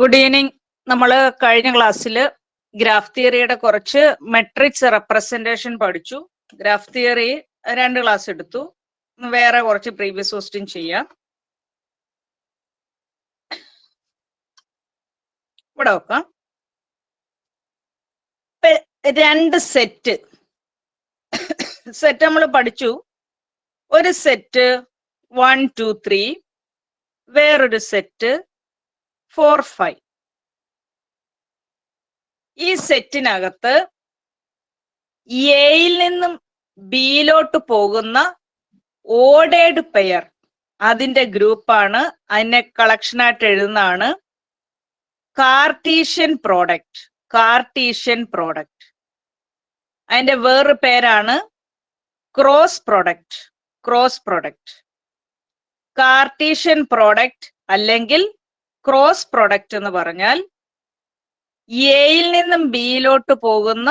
Good evening. നമ്മൾ കഴിഞ്ഞ ക്ലാസ്സിൽ ഗ്രാഫ് തിയറിയുടെ കുറച്ച് മെട്രിക്സ് റെപ്രസെന്റേഷൻ പഠിച്ചു. ഗ്രാഫ് തിയറി 2 ക്ലാസ് എടുത്തു. വേറെ കുറച്ച് പ്രീവിയസ് ക്വസ്റ്റ്യൻ ചെയ്യാം. ഇവിടെ നോക്കാം. 2 സെറ്റ് നമ്മൾ പഠിച്ചു. ഒരു സെറ്റ് 1 2 3, വേറൊരു സെറ്റ് 4 5. ഈ സെറ്റിനകത്ത് എയിൽ നിന്നും ബിയിലോട്ട് പോകുന്ന ഓർഡേർഡ് പെയർ, അതിന്റെ ഗ്രൂപ്പാണ്. അതിനെ കളക്ഷനായിട്ട് എഴുതുന്നതാണ് കാർട്ടീഷ്യൻ പ്രോഡക്റ്റ്. കാർട്ടീഷ്യൻ പ്രോഡക്റ്റ് അതിന്റെ വേറൊരു പേരാണ് cross product. Cross product, Cartesian product അല്ലെങ്കിൽ ക്രോസ് പ്രോഡക്റ്റ് എന്ന് പറഞ്ഞാൽ എയിൽ നിന്നും ബിയിലോട്ട് പോകുന്ന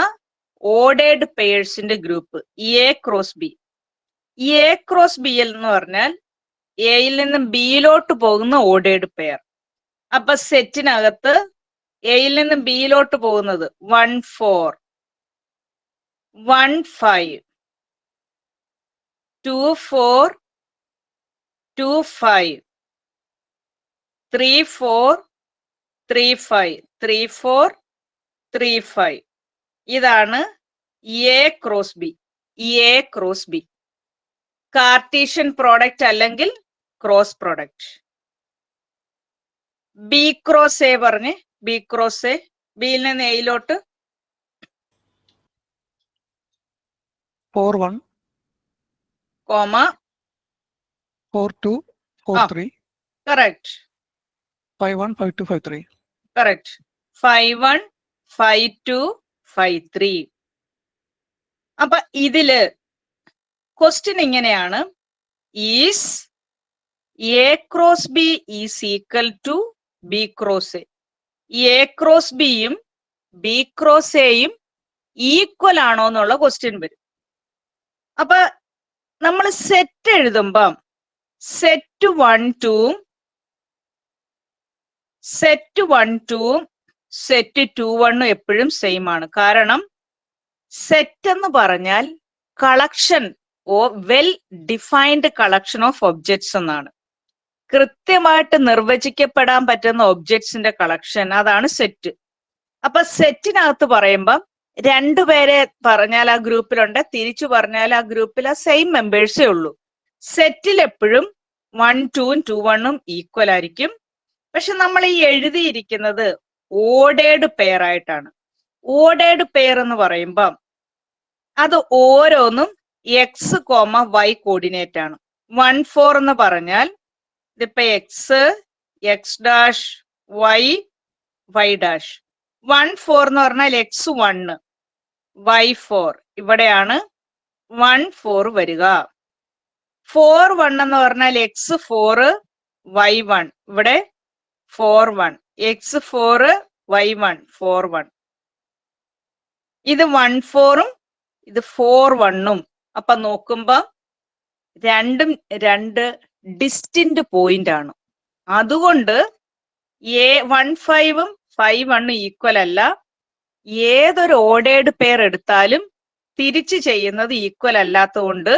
ഓർഡേർഡ് പെയേഴ്സിന്റെ group A cross B. A cross B എന്ന് പറഞ്ഞാൽ എയിൽ നിന്നും ബിയിലോട്ട് പോകുന്ന ഓർഡേർഡ് പെയർ. അപ്പൊ സെറ്റിനകത്ത് എയിൽ നിന്നും ബിയിലോട്ട് പോകുന്നത് 1 4, 1 5, 2 4, 2 5, 3 4, 3 5, 3 4, 3 5. ഇതാണ് A cross B. A cross B Cartesian product അല്ലെങ്കിൽ cross product. B cross A പറഞ്ഞ്. ബി ക്രോസ് എ, ബിയിൽ നിന്ന് എയിലോട്ട് 4 1, 4 2, 4 3. കറക്റ്റ്. 5 1, 5 2, 5 3. കറക്റ്റ്. 5 1, 5 2, 5 3. അപ്പൊ ഇതില് ക്വസ്റ്റ്യൻ ഇങ്ങനെയാണ്: is A cross B is equal to B cross A. A cross ബിയും B cross എയും equal ആണോ എന്നുള്ള ക്വസ്റ്റ്യൻ വരും. അപ്പൊ നമ്മൾ സെറ്റ് എഴുതുമ്പം സെറ്റ് 1 2, സെറ്റ് 1 2, സെറ്റ് 2 1 എപ്പോഴും സെയിം ആണ്. കാരണം സെറ്റ് എന്ന് പറഞ്ഞാൽ collection well defined collection of objects എന്നാണ്. കൃത്യമായിട്ട് നിർവചിക്കപ്പെടാൻ പറ്റുന്ന ഒബ്ജക്ട്സിന്റെ കളക്ഷൻ, അതാണ് സെറ്റ്. അപ്പൊ സെറ്റിനകത്ത് പറയുമ്പം 2 പേരെ പറഞ്ഞാൽ ആ ഗ്രൂപ്പിലുണ്ട്, തിരിച്ചു പറഞ്ഞാൽ ആ ഗ്രൂപ്പിൽ ആ സെയിം മെമ്പേഴ്സേ ഉള്ളൂ. സെറ്റിൽ എപ്പോഴും 1 2 2 1 ഈക്വൽ ആയിരിക്കും. പക്ഷെ നമ്മൾ ഈ എഴുതിയിരിക്കുന്നത് ഓർഡേർഡ് പെയർ ആയിട്ടാണ്. ഓർഡേർഡ് പെയർ എന്ന് പറയുമ്പം അത് ഓരോന്നും എക്സ് കോമ വൈ കോർഡിനേറ്റ് ആണ്. 1 4 എന്ന് പറഞ്ഞാൽ ഇതിപ്പോ X, X dash, Y, Y dash. 1 4 എന്ന് പറഞ്ഞാൽ എക്സ് 1, വൈ 4. ഇവിടെയാണ് 1 4 വരിക. 4 1 എന്ന് പറഞ്ഞാൽ എക്സ് 4, വൈ 1. ഇവിടെ 4 1, എക്സ് 4, വൈ 1, 4 1. ഇത് 1 4 ഉം ഇത് 4 1 ഉം. അപ്പൊ നോക്കുമ്പോ രണ്ടും 2 ഡിസ്റ്റിന്റ് പോയിന്റ് ആണ്. അതുകൊണ്ട് 1 5 ഉം 5 1 ഈക്വൽ അല്ല. ഏതൊരു ഓർഡേർഡ് പെയർ എടുത്താലും തിരിച്ചു ചെയ്യുന്നത് ഈക്വൽ അല്ലാത്തതുകൊണ്ട്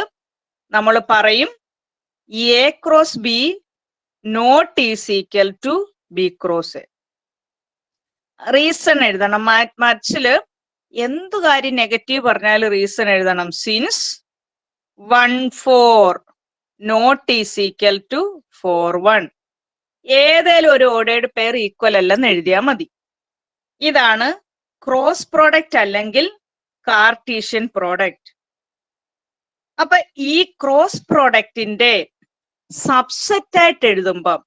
നമ്മൾ പറയും A cross B not is equal to B cross A. Reason എഴുതണം. മാത്സില് എന്തു കാര്യം നെഗറ്റീവ് പറഞ്ഞാലും റീസൺ എഴുതണം. Since 1 4 not is equal to 4 1. ഏതേലും ഒരു ഓർഡേർഡ് പെയർ ഈക്വൽ അല്ലെന്ന് എഴുതിയാൽ മതി. ഇതാണ് ക്രോസ് പ്രോഡക്റ്റ് അല്ലെങ്കിൽ കാർട്ടീഷ്യൻ പ്രോഡക്റ്റ്. അപ്പൊ ഈ ക്രോസ് പ്രോഡക്റ്റിന്റെ സബ്സെറ്റ് ആയിട്ട് എഴുതുമ്പം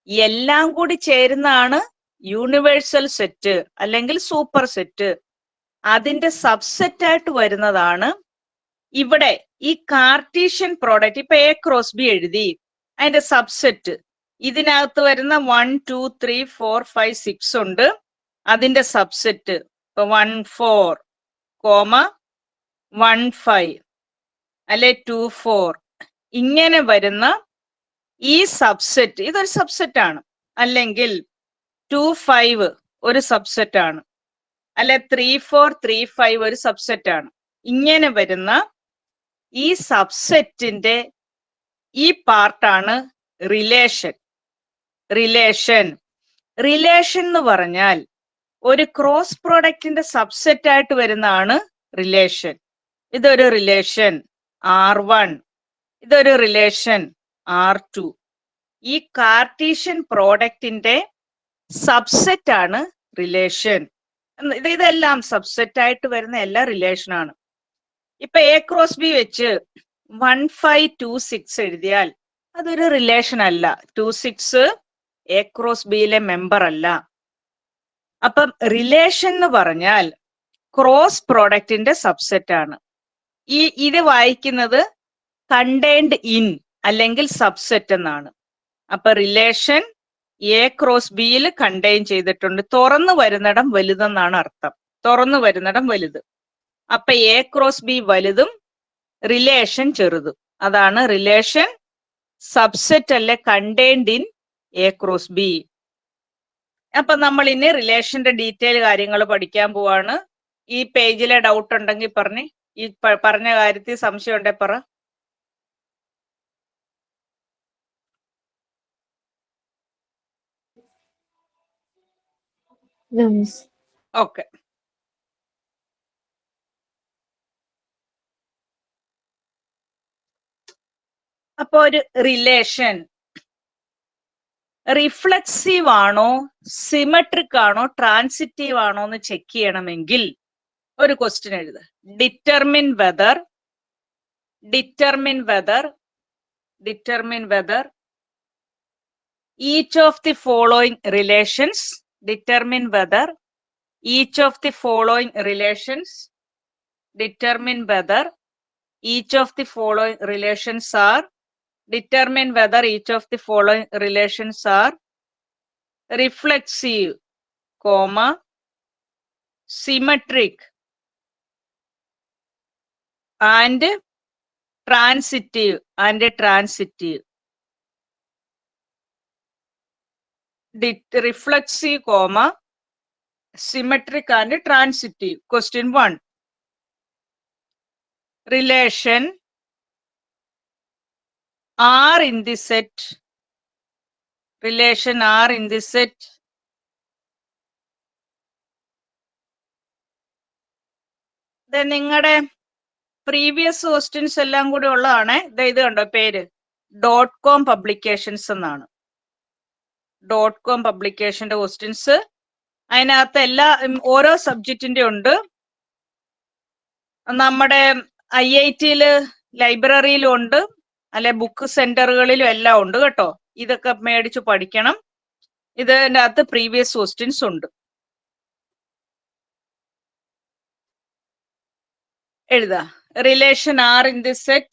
എല്ലാം കൂടി ചേരുന്നതാണ് യൂണിവേഴ്സൽ സെറ്റ് അല്ലെങ്കിൽ സൂപ്പർ സെറ്റ്. അതിന്റെ സബ്സെറ്റ് ആയിട്ട് വരുന്നതാണ് ഇവിടെ ഈ കാർട്ടീഷ്യൻ പ്രോഡക്റ്റ്. ഇപ്പൊ എ ക്രോസ് ബി എഴുതി, അതിന്റെ സബ്സെറ്റ് ഇതിനകത്ത് വരുന്ന 1 2 3 4 5 6 ഉണ്ട്. അതിന്റെ സബ്സെറ്റ് ഇപ്പൊ 1 4 കോമ 1 5 അല്ലെ 2 4. ഇങ്ങനെ വരുന്ന ഈ സബ്സെറ്റ് ഇതൊരു സബ്സെറ്റ് ആണ്. അല്ലെങ്കിൽ 2, 5 ഒരു സബ്സെറ്റ് ആണ്, അല്ലെ 3, 4, 3, 5 ഒരു സബ്സെറ്റ് ആണ്. ഇങ്ങനെ വരുന്ന ഈ സബ്സെറ്റിന്റെ ഈ പാർട്ടാണ് റിലേഷൻ. റിലേഷൻ റിലേഷൻ എന്ന് പറഞ്ഞാൽ ഒരു ക്രോസ് പ്രോഡക്റ്റിന്റെ സബ്സെറ്റ് ആയിട്ട് വരുന്നതാണ് റിലേഷൻ. ഇതൊരു റിലേഷൻ R1, ഇതൊരു റിലേഷൻ R2. ഈ കാർട്ടീഷ്യൻ പ്രോഡക്റ്റിന്റെ സബ്സെറ്റ് ആണ് റിലേഷൻ. ഇതെല്ലാം സബ്സെറ്റ് ആയിട്ട് വരുന്ന എല്ലാ റിലേഷൻ ആണ്. ഇപ്പൊ A ക്രോസ് B വെച്ച് 1, 5, 2, 6 എഴുതിയാൽ അതൊരു റിലേഷൻ അല്ല. 2, 6 A ക്രോസ് ബിയിലെ മെമ്പർ അല്ല. അപ്പം റിലേഷൻ എന്ന് പറഞ്ഞാൽ ക്രോസ് പ്രോഡക്റ്റിന്റെ സബ്സെറ്റ് ആണ്. ഇത് വായിക്കുന്നത് കണ്ടെയ്ൻഡ് ഇൻ അല്ലെങ്കിൽ സബ്സെറ്റ് എന്നാണ്. അപ്പൊ റിലേഷൻ A ക്രോസ് ബിയിൽ കണ്ടെയ്ൻ ചെയ്തിട്ടുണ്ട്. തുറന്നു വരുന്നിടം വലുതെന്നാണ് അർത്ഥം. തുറന്നു വരുന്നിടം വലുത്. അപ്പൊ A ക്രോസ് ബി വലുതും റിലേഷൻ ചെറുതും. അതാണ് റിലേഷൻ സബ്സെറ്റ് അല്ലെ contained in A cross B. അപ്പൊ നമ്മൾ ഇനി റിലേഷന്റെ ഡീറ്റെയിൽ കാര്യങ്ങൾ പഠിക്കാൻ പോവാണ്. ഈ പേജിലെ ഡൗട്ട് ഉണ്ടെങ്കിൽ പറഞ്ഞ്, ഈ പറഞ്ഞ കാര്യത്തിൽ സംശയം ഉണ്ടെ പറ. ഓക്കെ. അപ്പൊ ഒരു റിലേഷൻ റിഫ്ലെക്സീവ് ആണോ, സിമെട്രിക് ആണോ, ട്രാൻസിറ്റീവ് ആണോ എന്ന് ചെക്ക് ചെയ്യണമെങ്കിൽ ഒരു ക്വസ്റ്റ്യൻ എഴുതുക. Determine whether each of the following relations, determine whether each of the following relations, determine whether each of the following relations are, determine whether each of the following relations are reflexive, comma, symmetric and transitive reflexive, comma, symmetric and transitive. Question 1. Relation R in the set. Relation R in the set. Then നിങ്ങളുടെ previous questions എല്ലാം കൂടി ഉള്ളതാണ്. ഇത് കണ്ടോ പേര് .com publications എന്നാണ്. .com പബ്ലിക്കേഷന്റെ questions അതിനകത്ത് എല്ലാ ഓരോ സബ്ജക്റ്റിന്റെ ഉണ്ട്. നമ്മുടെ IIT-യില് ലൈബ്രറിയിലും ഉണ്ട്, അല്ലെ ബുക്ക് സെന്ററുകളിലും എല്ലാം ഉണ്ട് കേട്ടോ. ഇതൊക്കെ മേടിച്ചു പഠിക്കണം. ഇതിൻ്റെ അകത്ത് പ്രീവിയസ് ക്വസ്റ്റ്യൻസ് ഉണ്ട്. എഴുതാ. Relation R in the set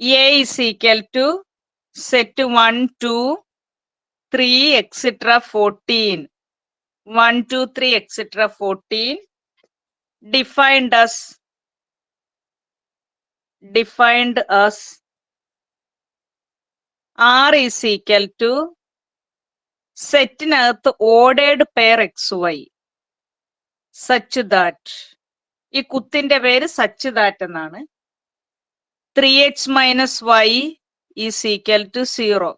A is equal to set 1, 2, 3, etc. 14. 1, 2, 3, etc. 14. Defined as R is equal to സെറ്റിനകത്ത് ordered pair XY such that, ഈ കുത്തിന്റെ പേര് such that എന്നാണ്. 3x minus y is equal to 0.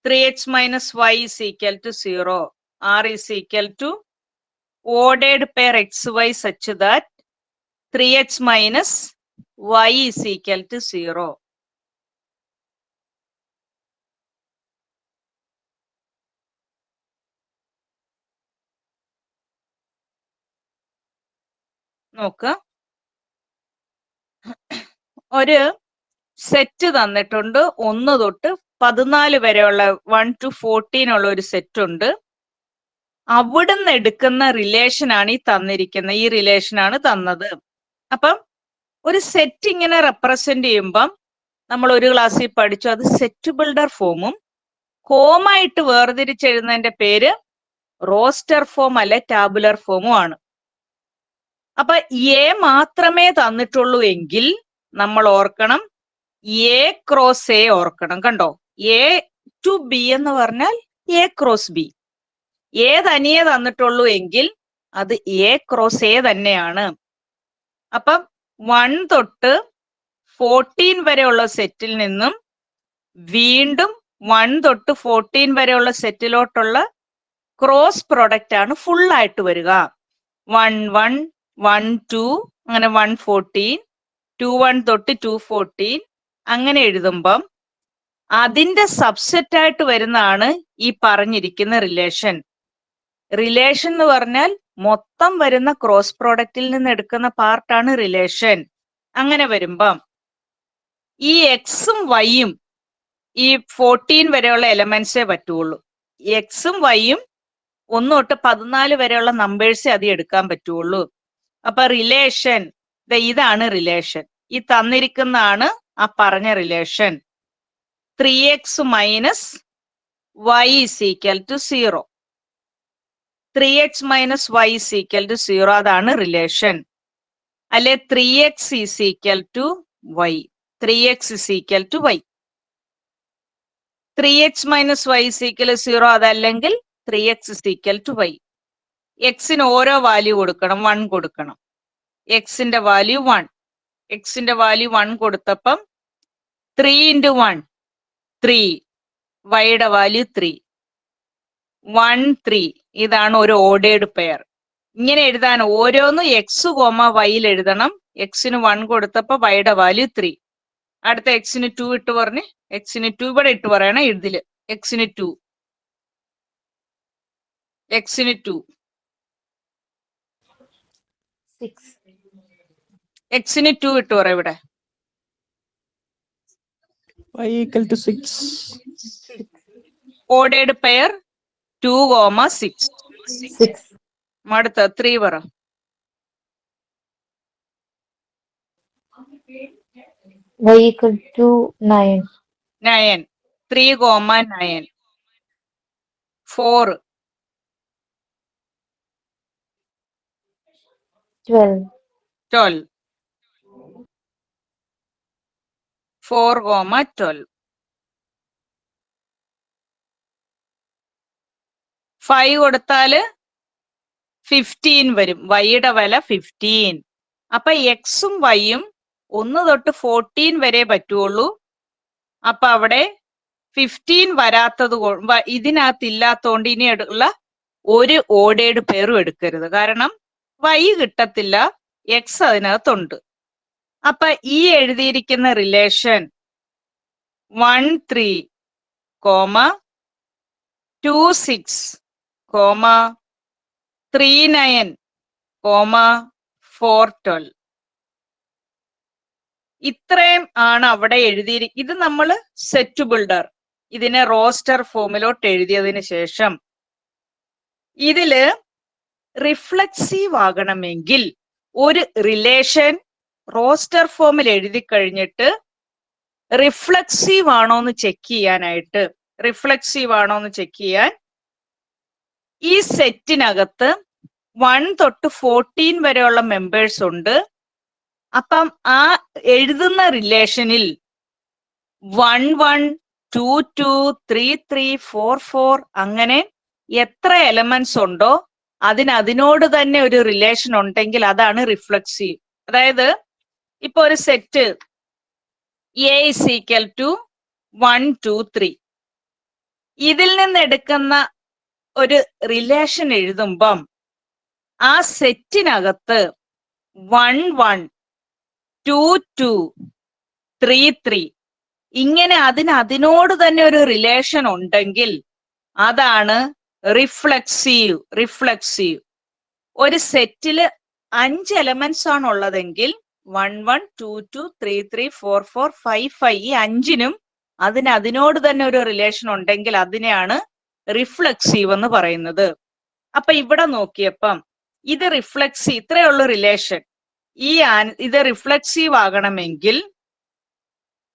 3x minus y is equal to 0. R is equal to ordered pair XY such that 3x minus y is equal to 0. നോക്ക്, ഒരു set തന്നിട്ടുണ്ട്. 1 തൊട്ട് 14 വരെയുള്ള 1 to 14 ഉള്ള ഒരു set ഉണ്ട്. അവിടുന്ന് എടുക്കുന്ന റിലേഷൻ ആണ് ഈ തന്നിരിക്കുന്ന, ഈ റിലേഷൻ ആണ് തന്നത്. അപ്പം ഒരു സെറ്റ് ഇങ്ങനെ റെപ്രസെന്റ് ചെയ്യുമ്പം നമ്മൾ ഒരു ക്ലാസ്സിൽ പഠിച്ചു, അത് സെറ്റ് ബിൽഡർ ഫോമും കോമായിട്ട് വേർതിരിച്ചെഴുതുന്നതിന്റെ പേര് റോസ്റ്റർ ഫോം അല്ലെ ടാബുലർ ഫോമും ആണ്. അപ്പൊ എ മാത്രമേ തന്നിട്ടുള്ളൂ എങ്കിൽ നമ്മൾ ഓർക്കണം എ ക്രോസ് എ ഓർക്കണം. കണ്ടോ, എ ടു ബി എന്ന് പറഞ്ഞാൽ എ ക്രോസ് ബി. ഏതനിയെ തന്നിട്ടുള്ളൂ എങ്കിൽ അത് എ ക്രോസ് എ തന്നെയാണ്. അപ്പം 1 തൊട്ട് 14 വരെയുള്ള സെറ്റിൽ നിന്നും വീണ്ടും 1 തൊട്ട് 14 വരെയുള്ള സെറ്റിലോട്ടുള്ള ക്രോസ് പ്രൊഡക്റ്റ് ആണ് ഫുൾ ആയിട്ട് വരിക. 1 1 1 2 അങ്ങനെ 114, 2 1 തൊട്ട് 214 അങ്ങനെ എഴുതുമ്പം അതിന്റെ സബ്സെറ്റ് ആയിട്ട് വരുന്നതാണ് ഈ പറഞ്ഞിരിക്കുന്ന റിലേഷൻ. റിലേഷൻ എന്ന് പറഞ്ഞാൽ മൊത്തം വരുന്ന ക്രോസ് പ്രോഡക്റ്റിൽ നിന്ന് എടുക്കുന്ന പാർട്ടാണ് റിലേഷൻ. അങ്ങനെ വരുമ്പം ഈ എക്സും വൈയും ഈ 14 വരെയുള്ള എലമെന്റ്സേ പറ്റുള്ളൂ. എക്സും വൈയും 1 തൊട്ട് 14 വരെയുള്ള നമ്പേഴ്സേ അത് എടുക്കാൻ പറ്റുള്ളൂ. അപ്പൊ റിലേഷൻ ഇതാണ് റിലേഷൻ. ഈ തന്നിരിക്കുന്നതാണ് ആ പറഞ്ഞ relation. 3x minus y is equal to 0. 3x minus y is equal to 0 അതാണ് റിലേഷൻ. അല്ലെ 3x is equal to y. 3x is equal to y. 3x minus y is equal 0 അതല്ലെങ്കിൽ 3x is equal to y. എക്സിന് ഓരോ value കൊടുക്കണം, 1 കൊടുക്കണം. എക്സിന്റെ value 1. എക്സിന്റെ value 1 കൊടുത്തപ്പം 3 into 1 3, വൈയുടെ വാല്യൂ 3, 1 3. ഇതാണ് ഒരു ഓർഡേർഡ് പെയർ. ഇങ്ങനെ എഴുതാൻ ഓരോന്നും എക്സ് കോമ വൈയിൽ എഴുതണം. എക്സിന് 1 കൊടുത്തപ്പോ വൈയുടെ വാല്യൂ 3. അടുത്ത എക്സിന് 2 ഇട്ട് പറഞ്ഞ് എക്സിന് 2 ഇവിടെ ഇട്ട് പറയണം ഇതില്. എക്സിന് 2, എക്സിന് 2, 6. എക്സിന് 2 ഇട്ട് പറ ഇവിടെ. Y equal to 6. Ordered pair 2, 6. 6. അടുത്ത 3 പറ. Y equal to 9. 9. 3, 9. 4. 12. 12. 4, 12. 5 കൊടുത്താല് 15 വരും. വൈയുടെ വില 15. അപ്പൊ എക്സും വൈയും 1 തൊട്ട് 14 വരെ പറ്റുള്ളൂ. അപ്പൊ അവിടെ 15 വരാത്തത് ഇതിനകത്ത് ഇല്ലാത്തോണ്ട് ഇനി ഉള്ള ഒരു ഓർഡേർഡ് പെയറും എടുക്കരുത്. കാരണം വൈ കിട്ടത്തില്ല, എക്സ് അതിനകത്തുണ്ട്. അപ്പൊ ഈ എഴുതിയിരിക്കുന്ന റിലേഷൻ 1 3, 2 6, 3 9, 4 12. ഇത്രയും ആണ് അവിടെ എഴുതിയിരിക്കുന്നത്. ഇത് നമ്മൾ സെറ്റ് ബിൽഡർ ഇതിനെ റോസ്റ്റർ ഫോമിലോട്ട് എഴുതിയതിന് ശേഷം ഇതില് റിഫ്ലക്സീവ് ആകണമെങ്കിൽ ഒരു റിലേഷൻ റോസ്റ്റർ ഫോമിൽ എഴുതി കഴിഞ്ഞിട്ട് റിഫ്ലക്സീവ് ആണോ എന്ന് ചെക്ക് ചെയ്യാനായിട്ട്, റിഫ്ലക്സീവ് ആണോ എന്ന് ചെക്ക് ചെയ്യാൻ ഈ സെറ്റിനകത്ത് 1 തൊട്ട് 14 വരെയുള്ള മെമ്പേഴ്സ് ഉണ്ട്. അപ്പം ആ എഴുതുന്ന റിലേഷനിൽ 1 1 2 2 3 3 4 4 അങ്ങനെ എത്ര എലമെന്റ്സ് ഉണ്ടോ അതിനോട് തന്നെ ഒരു റിലേഷൻ ഉണ്ടെങ്കിൽ അതാണ് റിഫ്ലക്സീവ്. അതായത് ഇപ്പൊ ഒരു set A is equal to 1 2 3 ഇതിൽ നിന്ന് എടുക്കുന്ന ഒരു റിലേഷൻ എഴുതുമ്പം ആ സെറ്റിനകത്ത് 1 1 2 2 3 3 ഇങ്ങനെ അതിനോട് തന്നെ ഒരു റിലേഷൻ ഉണ്ടെങ്കിൽ അതാണ് റിഫ്ലക്സീവ്. റിഫ്ലക്സീവ് ഒരു സെറ്റില് 5 എലമെന്റ്സ് ആണ് ഉള്ളതെങ്കിൽ 1 1 2 2 3 3 4 4 5 5 ഈ 5നും അതിനോട് തന്നെ ഒരു റിലേഷൻ ഉണ്ടെങ്കിൽ അതിനെയാണ് റിഫ്ലക്സീവ് എന്ന് പറയുന്നത്. അപ്പൊ ഇവിടെ നോക്കിയപ്പം ഇത് റിഫ്ലക്സീവ്, ഇത്രയുള്ള റിലേഷൻ ഇത് റിഫ്ലക്സീവ് ആകണമെങ്കിൽ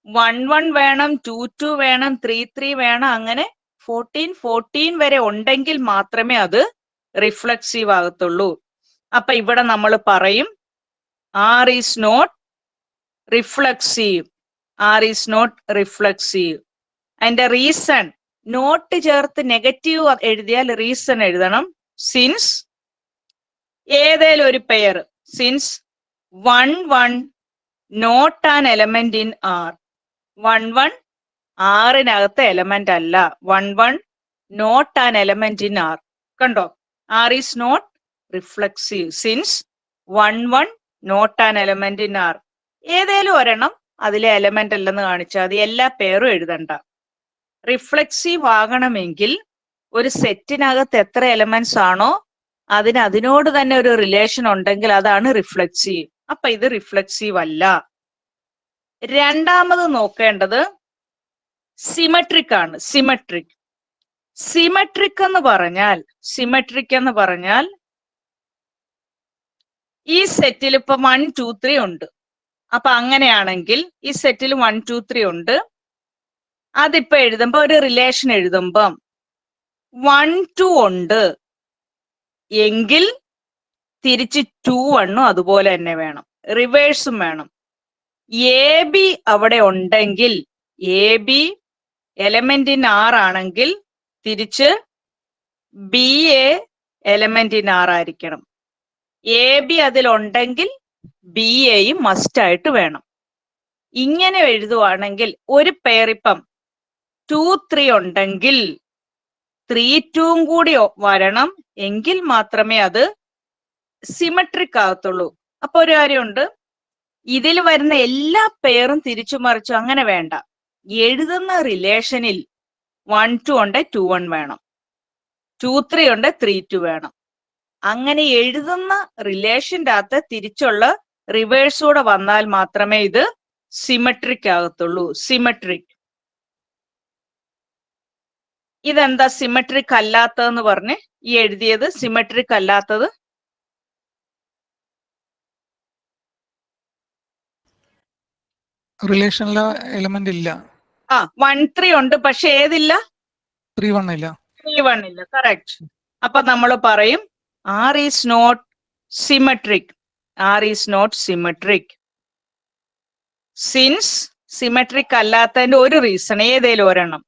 1 1 വേണം, 2 2 വേണം, 3 3 വേണം, അങ്ങനെ 14 വരെ ഉണ്ടെങ്കിൽ മാത്രമേ അത് റിഫ്ലക്സീവ് ആകത്തുള്ളൂ. അപ്പൊ ഇവിടെ നമ്മൾ പറയും R is not reflexive. R is not reflexive. And the reason not ചേർത്ത് നെഗറ്റീവ് എഴുതിയാൽ റീസൺ എഴുതണം. സിൻസ് ഏതേലും ഒരു pair, since 1 1 not an element in R. 1 1 ആറിനകത്തെ എലമെന്റ് അല്ല. 1 1 not an element in R. കണ്ടോ, R is not reflexive. Since 1 1 not an element in R. ഏതേലും ഒരെണ്ണം അതിലെ എലമെന്റ് അല്ലെന്ന് കാണിച്ചാൽ മതി, എല്ലാ പേരും എഴുതണ്ട. റിഫ്ലെക്സീവ് ആകണമെങ്കിൽ ഒരു സെറ്റിനകത്ത് എത്ര എലമെന്റ്സ് ആണോ അതിനോട് തന്നെ ഒരു റിലേഷൻ ഉണ്ടെങ്കിൽ അതാണ് റിഫ്ലെക്സീവ്. അപ്പൊ ഇത് റിഫ്ലെക്സീവ് അല്ല. രണ്ടാമത് നോക്കേണ്ടത് സിമെട്രിക് ആണ്. സിമെട്രിക് എന്ന് പറഞ്ഞാൽ ഈ സെറ്റിൽ ഇപ്പൊ 1 2 3 ഉണ്ട്. അപ്പൊ അങ്ങനെയാണെങ്കിൽ ഈ സെറ്റിൽ 1 2 3 ഉണ്ട്. അതിപ്പോ എഴുതുമ്പോ ഒരു റിലേഷൻ എഴുതുമ്പം 1 2 ഉണ്ട് എങ്കിൽ തിരിച്ച് 2 1 അതുപോലെ തന്നെ വേണം, റിവേഴ്സും വേണം. എ ബി അവിടെ ഉണ്ടെങ്കിൽ, A B element in R ആണെങ്കിൽ തിരിച്ച് B A element in R ആയിരിക്കണം. എ ബി അതിലുണ്ടെങ്കിൽ ബി എയും മസ്റ്റ് ആയിട്ട് വേണം. ഇങ്ങനെ എഴുതുവാണെങ്കിൽ ഒരു പെയർ ഇപ്പം 2 3 ഉണ്ടെങ്കിൽ 3 2 കൂടി വരണം, എങ്കിൽ മാത്രമേ അത് സിമെട്രിക് ആകത്തുള്ളൂ. അപ്പൊ ഒരു കാര്യമുണ്ട്, ഇതിൽ വരുന്ന എല്ലാ പെയറും തിരിച്ചു മറിച്ചു അങ്ങനെ വേണ്ട. എഴുതുന്ന റിലേഷനിൽ 1 2 ഉണ്ട് 2 1 വേണം, 2 3 ഉണ്ട് 3 2 വേണം. അങ്ങനെ എഴുതുന്ന റിലേഷന്റെ അകത്ത് തിരിച്ചുള്ള റിവേഴ്സൂടെ വന്നാൽ മാത്രമേ ഇത് സിമെട്രിക് ആകത്തുള്ളൂ. സിമെട്രിക്. ഇതെന്താ സിമെട്രിക് അല്ലാത്തതെന്ന് പറഞ്ഞ് ഈ എഴുതിയത്? സിമെട്രിക് അല്ലാത്തത് റിലേഷനിലെ എലമെന്റ് ഇല്ല. 1 3 ഉണ്ട്, പക്ഷെ ഏതില്ല? 3 1 ഇല്ല. 3 1 ഇല്ല. കറക്റ്റ്. അപ്പൊ നമ്മൾ പറയും R is not symmetric. R is not symmetric. Since symmetric അല്ലാത്തതിന്റെ ഒരു റീസൺ ഏതേലും ഒരെണ്ണം,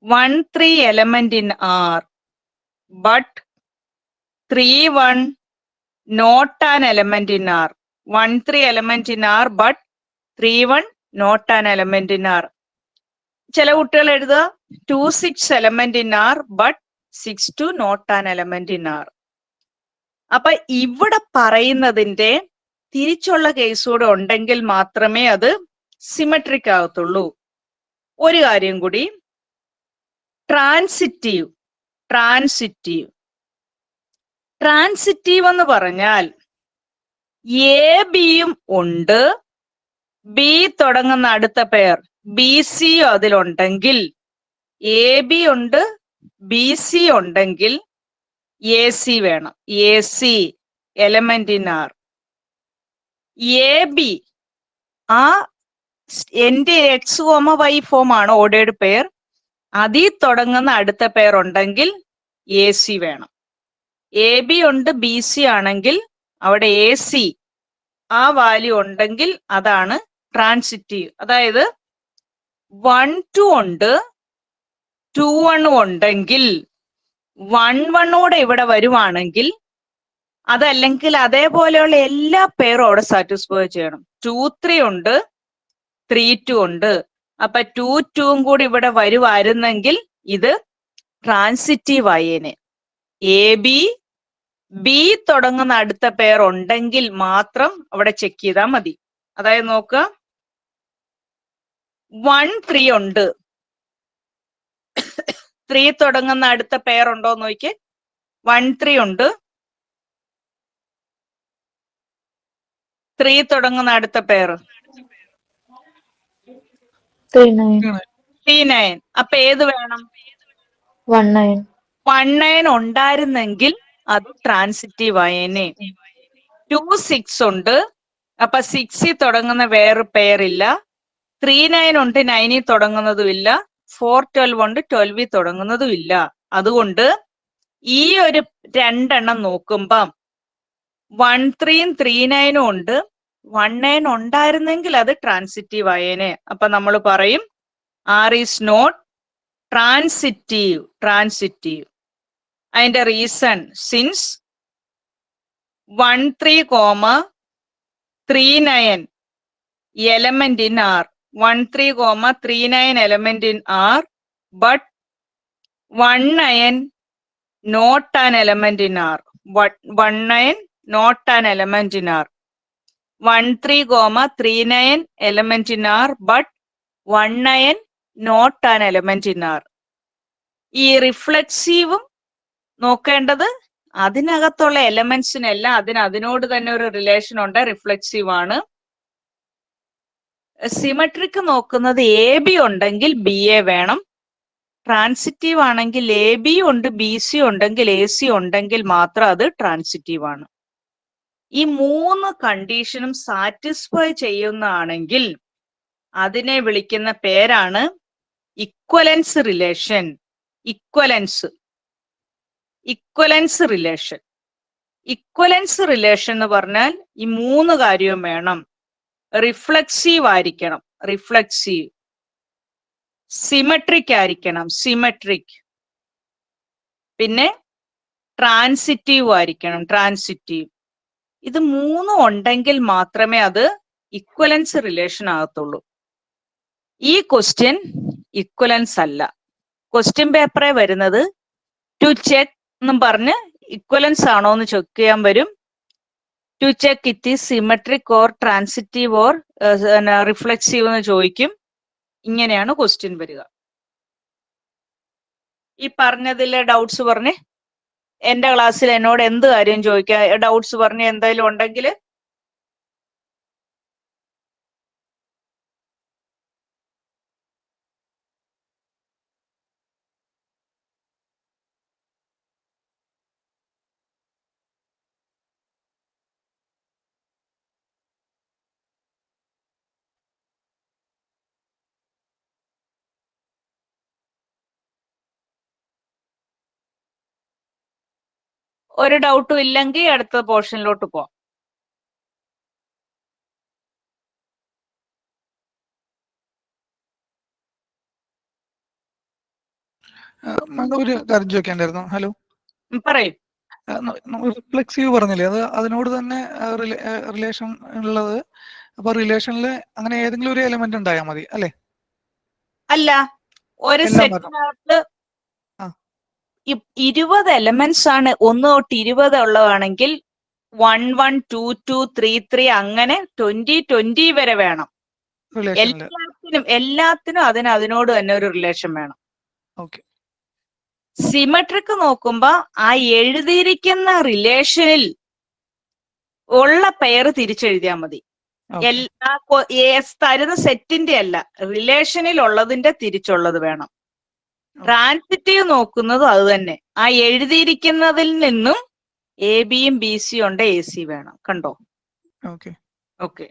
1 3 element in R but 3 1 not an element in R. 1 3 element in R but 3 1 not an element in R. ചില കുട്ടികൾ എഴുതുക 2 6 element in R but 6 2 not an element in R. അപ്പൊ ഇവിടെ പറയുന്നതിന്റെ തിരിച്ചുള്ള കേസ് കൂടെ ഉണ്ടെങ്കിൽ മാത്രമേ അത് സിമെട്രിക് ആകത്തുള്ളൂ. ഒരു കാര്യം കൂടി, ട്രാൻസിറ്റീവ് എന്ന് പറഞ്ഞാൽ എ ബിയും ഉണ്ട്, ബി തുടങ്ങുന്ന അടുത്ത പെയർ ബി സി അതിലുണ്ടെങ്കിൽ, എ ബി ഉണ്ട് ബി സി ഉണ്ടെങ്കിൽ എ സി വേണം. A C element in R. A B ആ എന്റെ എക്സ് കോമ വൈ ഫോം ആണ് ഓർഡേർഡ് പെയർ, അതിൽ തുടങ്ങുന്ന അടുത്ത പെയർ ഉണ്ടെങ്കിൽ എ സി വേണം. എ ബി ഉണ്ട് ബി സി ആണെങ്കിൽ അവിടെ എ സി ആ വാല്യൂ ഉണ്ടെങ്കിൽ അതാണ് ട്രാൻസിറ്റീവ്. അതായത് 1 2 ഉണ്ട് 2 1 ഉണ്ടെങ്കിൽ 1 1 കൂടെ ഇവിടെ വരുവാണെങ്കിൽ അതല്ലെങ്കിൽ അതേപോലെയുള്ള എല്ലാ പെയറും അവിടെ സാറ്റിസ്ഫൈ ചെയ്യണം. 2 3 ഉണ്ട് 3 2 ഉണ്ട്. അപ്പൊ 2 2 കൂടി ഇവിടെ വരുവായിരുന്നെങ്കിൽ ഇത് ട്രാൻസിറ്റീവ് ആയേനെ. എ ബി ബി തുടങ്ങുന്ന അടുത്ത പെയർ ഉണ്ടെങ്കിൽ മാത്രം അവിടെ ചെക്ക് ചെയ്താൽ മതി. അതായത് നോക്കുക, 1 3 ഉണ്ട്, 3 തുടങ്ങുന്ന അടുത്ത പെയർ ഉണ്ടോ എന്ന് നോക്കിയേ. 1 3 ഉണ്ട്, 3 തുടങ്ങുന്ന അടുത്ത പെയർ 3 9 3 9. അപ്പൊ ഏത് വേണം? 1 9. 1 9 ഉണ്ടായിരുന്നെങ്കിൽ അത് ട്രാൻസിറ്റീവ് ആയേനെ. 2 6 ഉണ്ട്, അപ്പൊ 6 തുടങ്ങുന്ന വേറെ പെയർ ഇല്ല. 3 9 ഉണ്ട്, 9 തുടങ്ങുന്നതും ഇല്ല. 4 12 ഉണ്ട്, 12 തുടങ്ങുന്നതും ഇല്ല. അതുകൊണ്ട് ഈ ഒരു രണ്ടെണ്ണം നോക്കുമ്പം 1 3 3 9 ഉണ്ട്, 1 9 ഉണ്ടായിരുന്നെങ്കിൽ അത് ട്രാൻസിറ്റീവ് ആയേനെ. അപ്പൊ നമ്മൾ പറയും ആർ ഈസ് നോട്ട് ട്രാൻസിറ്റീവ്. അതിന്റെ reason since 13,39 element in R. 13,39 element in R, but 19 not an element in R. 19 not an element in R. 13,39 element in R, but 19 not an element in R. ഈ റിഫ്ലെക്സീവും നോക്കേണ്ടത് അതിനകത്തുള്ള എലമെന്റ്സിനെല്ലാം അതിനോട് തന്നെ ഒരു relation ഉണ്ട്, reflexive ആണ്. Symmetric നോക്കുന്നത് A B ഉണ്ടെങ്കിൽ ബി എ വേണം. ട്രാൻസിറ്റീവ് ആണെങ്കിൽ എ ബി ഉണ്ട് ബി സി ഉണ്ടെങ്കിൽ എ സി ഉണ്ടെങ്കിൽ മാത്രം അത് ട്രാൻസിറ്റീവ് ആണ്. ഈ 3 കണ്ടീഷനും സാറ്റിസ്ഫൈ ചെയ്യുന്നതാണെങ്കിൽ അതിനെ വിളിക്കുന്ന പേരാണ് ഇക്വലൻസ് റിലേഷൻ. ഇക്വലൻസ് റിലേഷൻ. ഇക്വലൻസ് റിലേഷൻ എന്ന് പറഞ്ഞാൽ ഈ 3 കാര്യവും വേണം. റിഫ്ലെക്സീവ് ആയിരിക്കണം, റിഫ്ലെക്സീവ്. സിമെട്രിക് ആയിരിക്കണം, സിമെട്രിക്. പിന്നെ ട്രാൻസിറ്റീവ് ആയിരിക്കണം, ട്രാൻസിറ്റീവ്. ഇത് 3 ഉണ്ടെങ്കിൽ മാത്രമേ അത് ഇക്വലൻസ് റിലേഷൻ ആകത്തുള്ളൂ. ഈ ക്വസ്റ്റ്യൻ ഇക്വലൻസ് അല്ല. ക്വസ്റ്റ്യൻ പേപ്പറെ വരുന്നത് ടു ചെക്ക് എന്നും പറഞ്ഞ് ഇക്വലൻസ് ആണോ എന്ന് ചെക്ക് ചെയ്യാൻ വരും. To check it is symmetric or transitive or reflexive എന്ന് ചോദിക്കും. ഇങ്ങനെയാണ് ക്വസ്റ്റ്യൻ വരിക. ഈ പറഞ്ഞതിലെ ഡൗട്ട്സ് പറഞ്ഞ് എന്റെ ക്ലാസ്സിൽ എന്നോട് എന്ത് കാര്യം ചോദിക്കാം, ഡൗട്ട്സ് പറഞ്ഞ് എന്തെങ്കിലും ഉണ്ടെങ്കിൽ. ഒരു ഡൗട്ടും ഇല്ലെങ്കിൽ അടുത്ത പോർഷനിലോട്ട് പോവാം. ഒരു കാര്യം ചോദിക്കാണ്ടായിരുന്നു. ഹലോ, പറയൂ. റിഫ്ലെക്സീവ് പറഞ്ഞില്ലേ, അത് അതിനോട് തന്നെ റിലേഷൻ ഉള്ളത്. അപ്പൊ റിലേഷനിൽ അങ്ങനെ ഏതെങ്കിലും ഒരു എലിമെന്റ് ഉണ്ടായാൽ മതി അല്ലെ? അല്ല, ഒരു സെറ്റിനകത്ത് 20 എലമെന്റ്സ് ആണ്. 1 തൊട്ട് 20 ഉള്ളതാണെങ്കിൽ 1 1 2 2 3 3 അങ്ങനെ 20 20 വരെ വേണം. എല്ലാത്തിനും അതിനോട് തന്നെ ഒരു റിലേഷൻ വേണം. സിമെട്രിക് നോക്കുമ്പോ ആ എഴുതിയിരിക്കുന്ന റിലേഷനിൽ ഉള്ള പെയർ തിരിച്ചെഴുതിയാൽ മതി. തരുന്ന സെറ്റിന്റെ അല്ല, റിലേഷനിൽ ഉള്ളതിന്റെ തിരിച്ചുള്ളത് വേണം. ട്രാൻസിറ്റീവ് നോക്കുന്നതും അത് തന്നെ. ആ എഴുതിയിരിക്കുന്നതിൽ നിന്നും എ ബിയും ബി സി ഉണ്ട്, എ സി വേണം. കണ്ടോ? ഓക്കെ.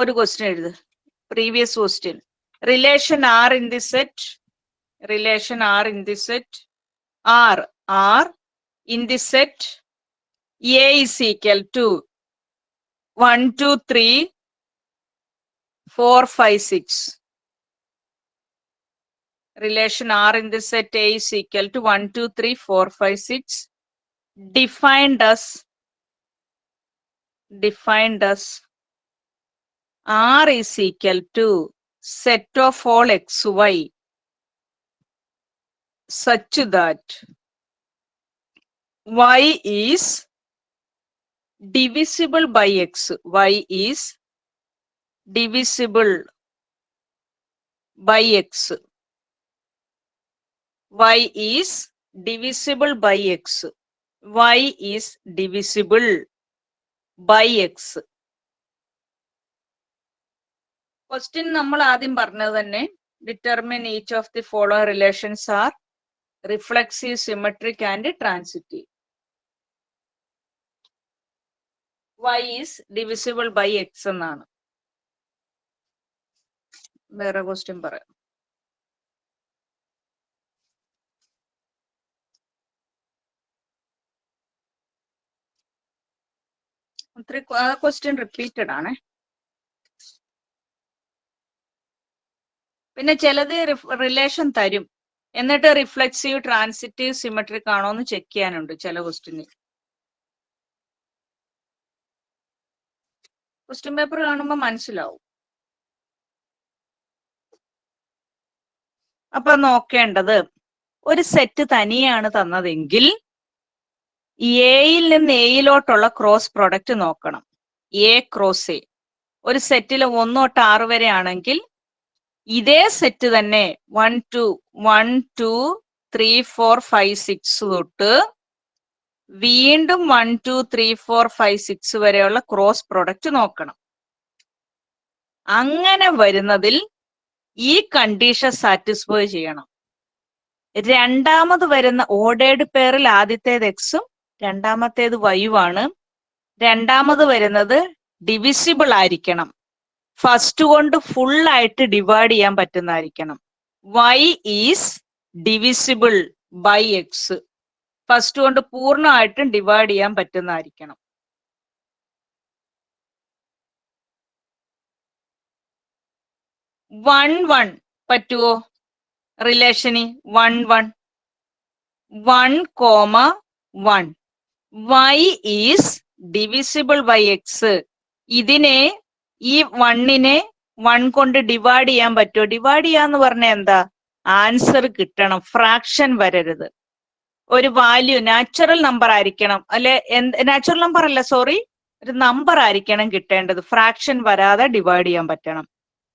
ഒരു ക്വസ്റ്റ്യൻ എഴുത്. Previous question. Relation R in the set. Relation R in the set. R in the set A is equal to 1 2 3 4 5 6. Relation R in the set A is equal to 1 2 3 4 5 6. Defined as R is equal to set of all xy such that y is divisible by x. Y is divisible by x. Y is divisible by x. Y is divisible by x. Question നമ്മൾ ആദ്യം പറഞ്ഞത് തന്നെ. Determine each of the following relations are reflexive, symmetric and transitive. Y is divisible by x എന്നാണ്. വേറെ question പറയാം. Question repeated ആണ്. പിന്നെ ചിലത് റിലേഷൻ തരും. എന്നിട്ട് റിഫ്ലെക്സീവ്, ട്രാൻസിറ്റീവ്, സിമെട്രിക് ആണോ എന്ന് ചെക്ക് ചെയ്യാനുണ്ട് ചില ക്വസ്റ്റ്യനിൽ. ക്വസ്റ്റ്യൻ പേപ്പർ കാണുമ്പോൾ മനസ്സിലാവും. അപ്പൊ നോക്കേണ്ടത്, ഒരു സെറ്റ് തനിയാണ് തന്നതെങ്കിൽ എയിൽ നിന്ന് എയിലോട്ടുള്ള ക്രോസ് പ്രൊഡക്റ്റ് നോക്കണം. A cross A. ഒരു സെറ്റിൽ 1 തൊട്ട് 6 വരെ ആണെങ്കിൽ ഇതേ സെറ്റ് തന്നെ 1 2 3 4 5 6 തൊട്ട് വീണ്ടും 1 2 3 4 5 6 വരെയുള്ള ക്രോസ് പ്രൊഡക്റ്റ് നോക്കണം. അങ്ങനെ വരുന്നതിൽ ഈ കണ്ടീഷൻ സാറ്റിസ്ഫൈ ചെയ്യണം. രണ്ടാമത് വരുന്ന ഓർഡേർഡ് പെയറിൽ ആദ്യത്തേത് എക്സും രണ്ടാമത്തേത് വൈയും ആണ്. രണ്ടാമത് വരുന്നത് ഡിവിസിബിൾ ആയിരിക്കണം. ഫസ്റ്റ് കൊണ്ട് ഫുൾ ആയിട്ട് ഡിവൈഡ് ചെയ്യാൻ പറ്റുന്നതായിരിക്കണം. y is divisible by X. First കൊണ്ട് പൂർണ്ണമായിട്ടും ഡിവൈഡ് ചെയ്യാൻ പറ്റുന്നതായിരിക്കണം. വൺ വൺ പറ്റുമോ റിലേഷന്? 1 1 1 comma 1. y is divisible by X. ഇതിനെ, ഈ 1നെ 1 കൊണ്ട് ഡിവൈഡ് ചെയ്യാൻ പറ്റുമോ? ഡിവൈഡ് ചെയ്യാന്ന് പറഞ്ഞാൽ എന്താ? ആൻസർ കിട്ടണം, ഫ്രാക്ഷൻ വരരുത്. ഒരു വാല്യൂ നാച്ചുറൽ നമ്പർ ആയിരിക്കണം, അല്ലെ? നാച്ചുറൽ നമ്പർ അല്ല, സോറി, ഒരു നമ്പർ ആയിരിക്കണം കിട്ടേണ്ടത്. ഫ്രാക്ഷൻ വരാതെ ഡിവൈഡ് ചെയ്യാൻ പറ്റണം.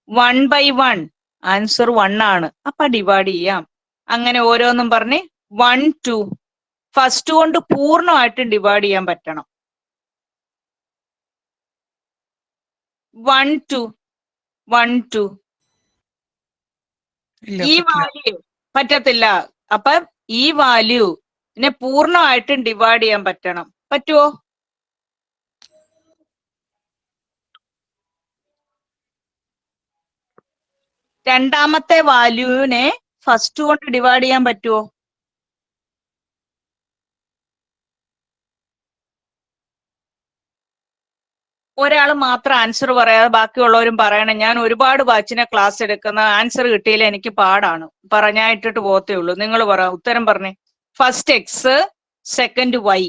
1 by 1 ആൻസർ 1 ആണ്. അപ്പൊ ഡിവൈഡ് ചെയ്യാം. അങ്ങനെ ഓരോന്നും പറഞ്ഞ് 1 2 ഫസ്റ്റ് കൊണ്ട് പൂർണ്ണമായിട്ടും ഡിവൈഡ് ചെയ്യാൻ പറ്റണം. 1 2 1 2 ഈ വാല്യൂ പറ്റത്തില്ല. അപ്പൊ ഈ വാല്യൂനെ പൂർണ്ണമായിട്ടും ഡിവൈഡ് ചെയ്യാൻ പറ്റണം. പറ്റുമോ? രണ്ടാമത്തെ വാല്യൂവിനെ ഫസ്റ്റ് കൊണ്ട് ഡിവൈഡ് ചെയ്യാൻ പറ്റുമോ? ഒരാൾ മാത്രം ആൻസർ പറയാതെ ബാക്കിയുള്ളവരും പറയണം. ഞാൻ ഒരുപാട് ബാച്ചിനെ ക്ലാസ് എടുക്കുന്ന, ആൻസർ കിട്ടിയില്ല, എനിക്ക് പാടാണ്, പറഞ്ഞാ ഇട്ടിട്ട് പോകത്തേ ഉള്ളൂ. നിങ്ങൾ പറ, ഉത്തരം പറഞ്ഞേ. First X, second Y.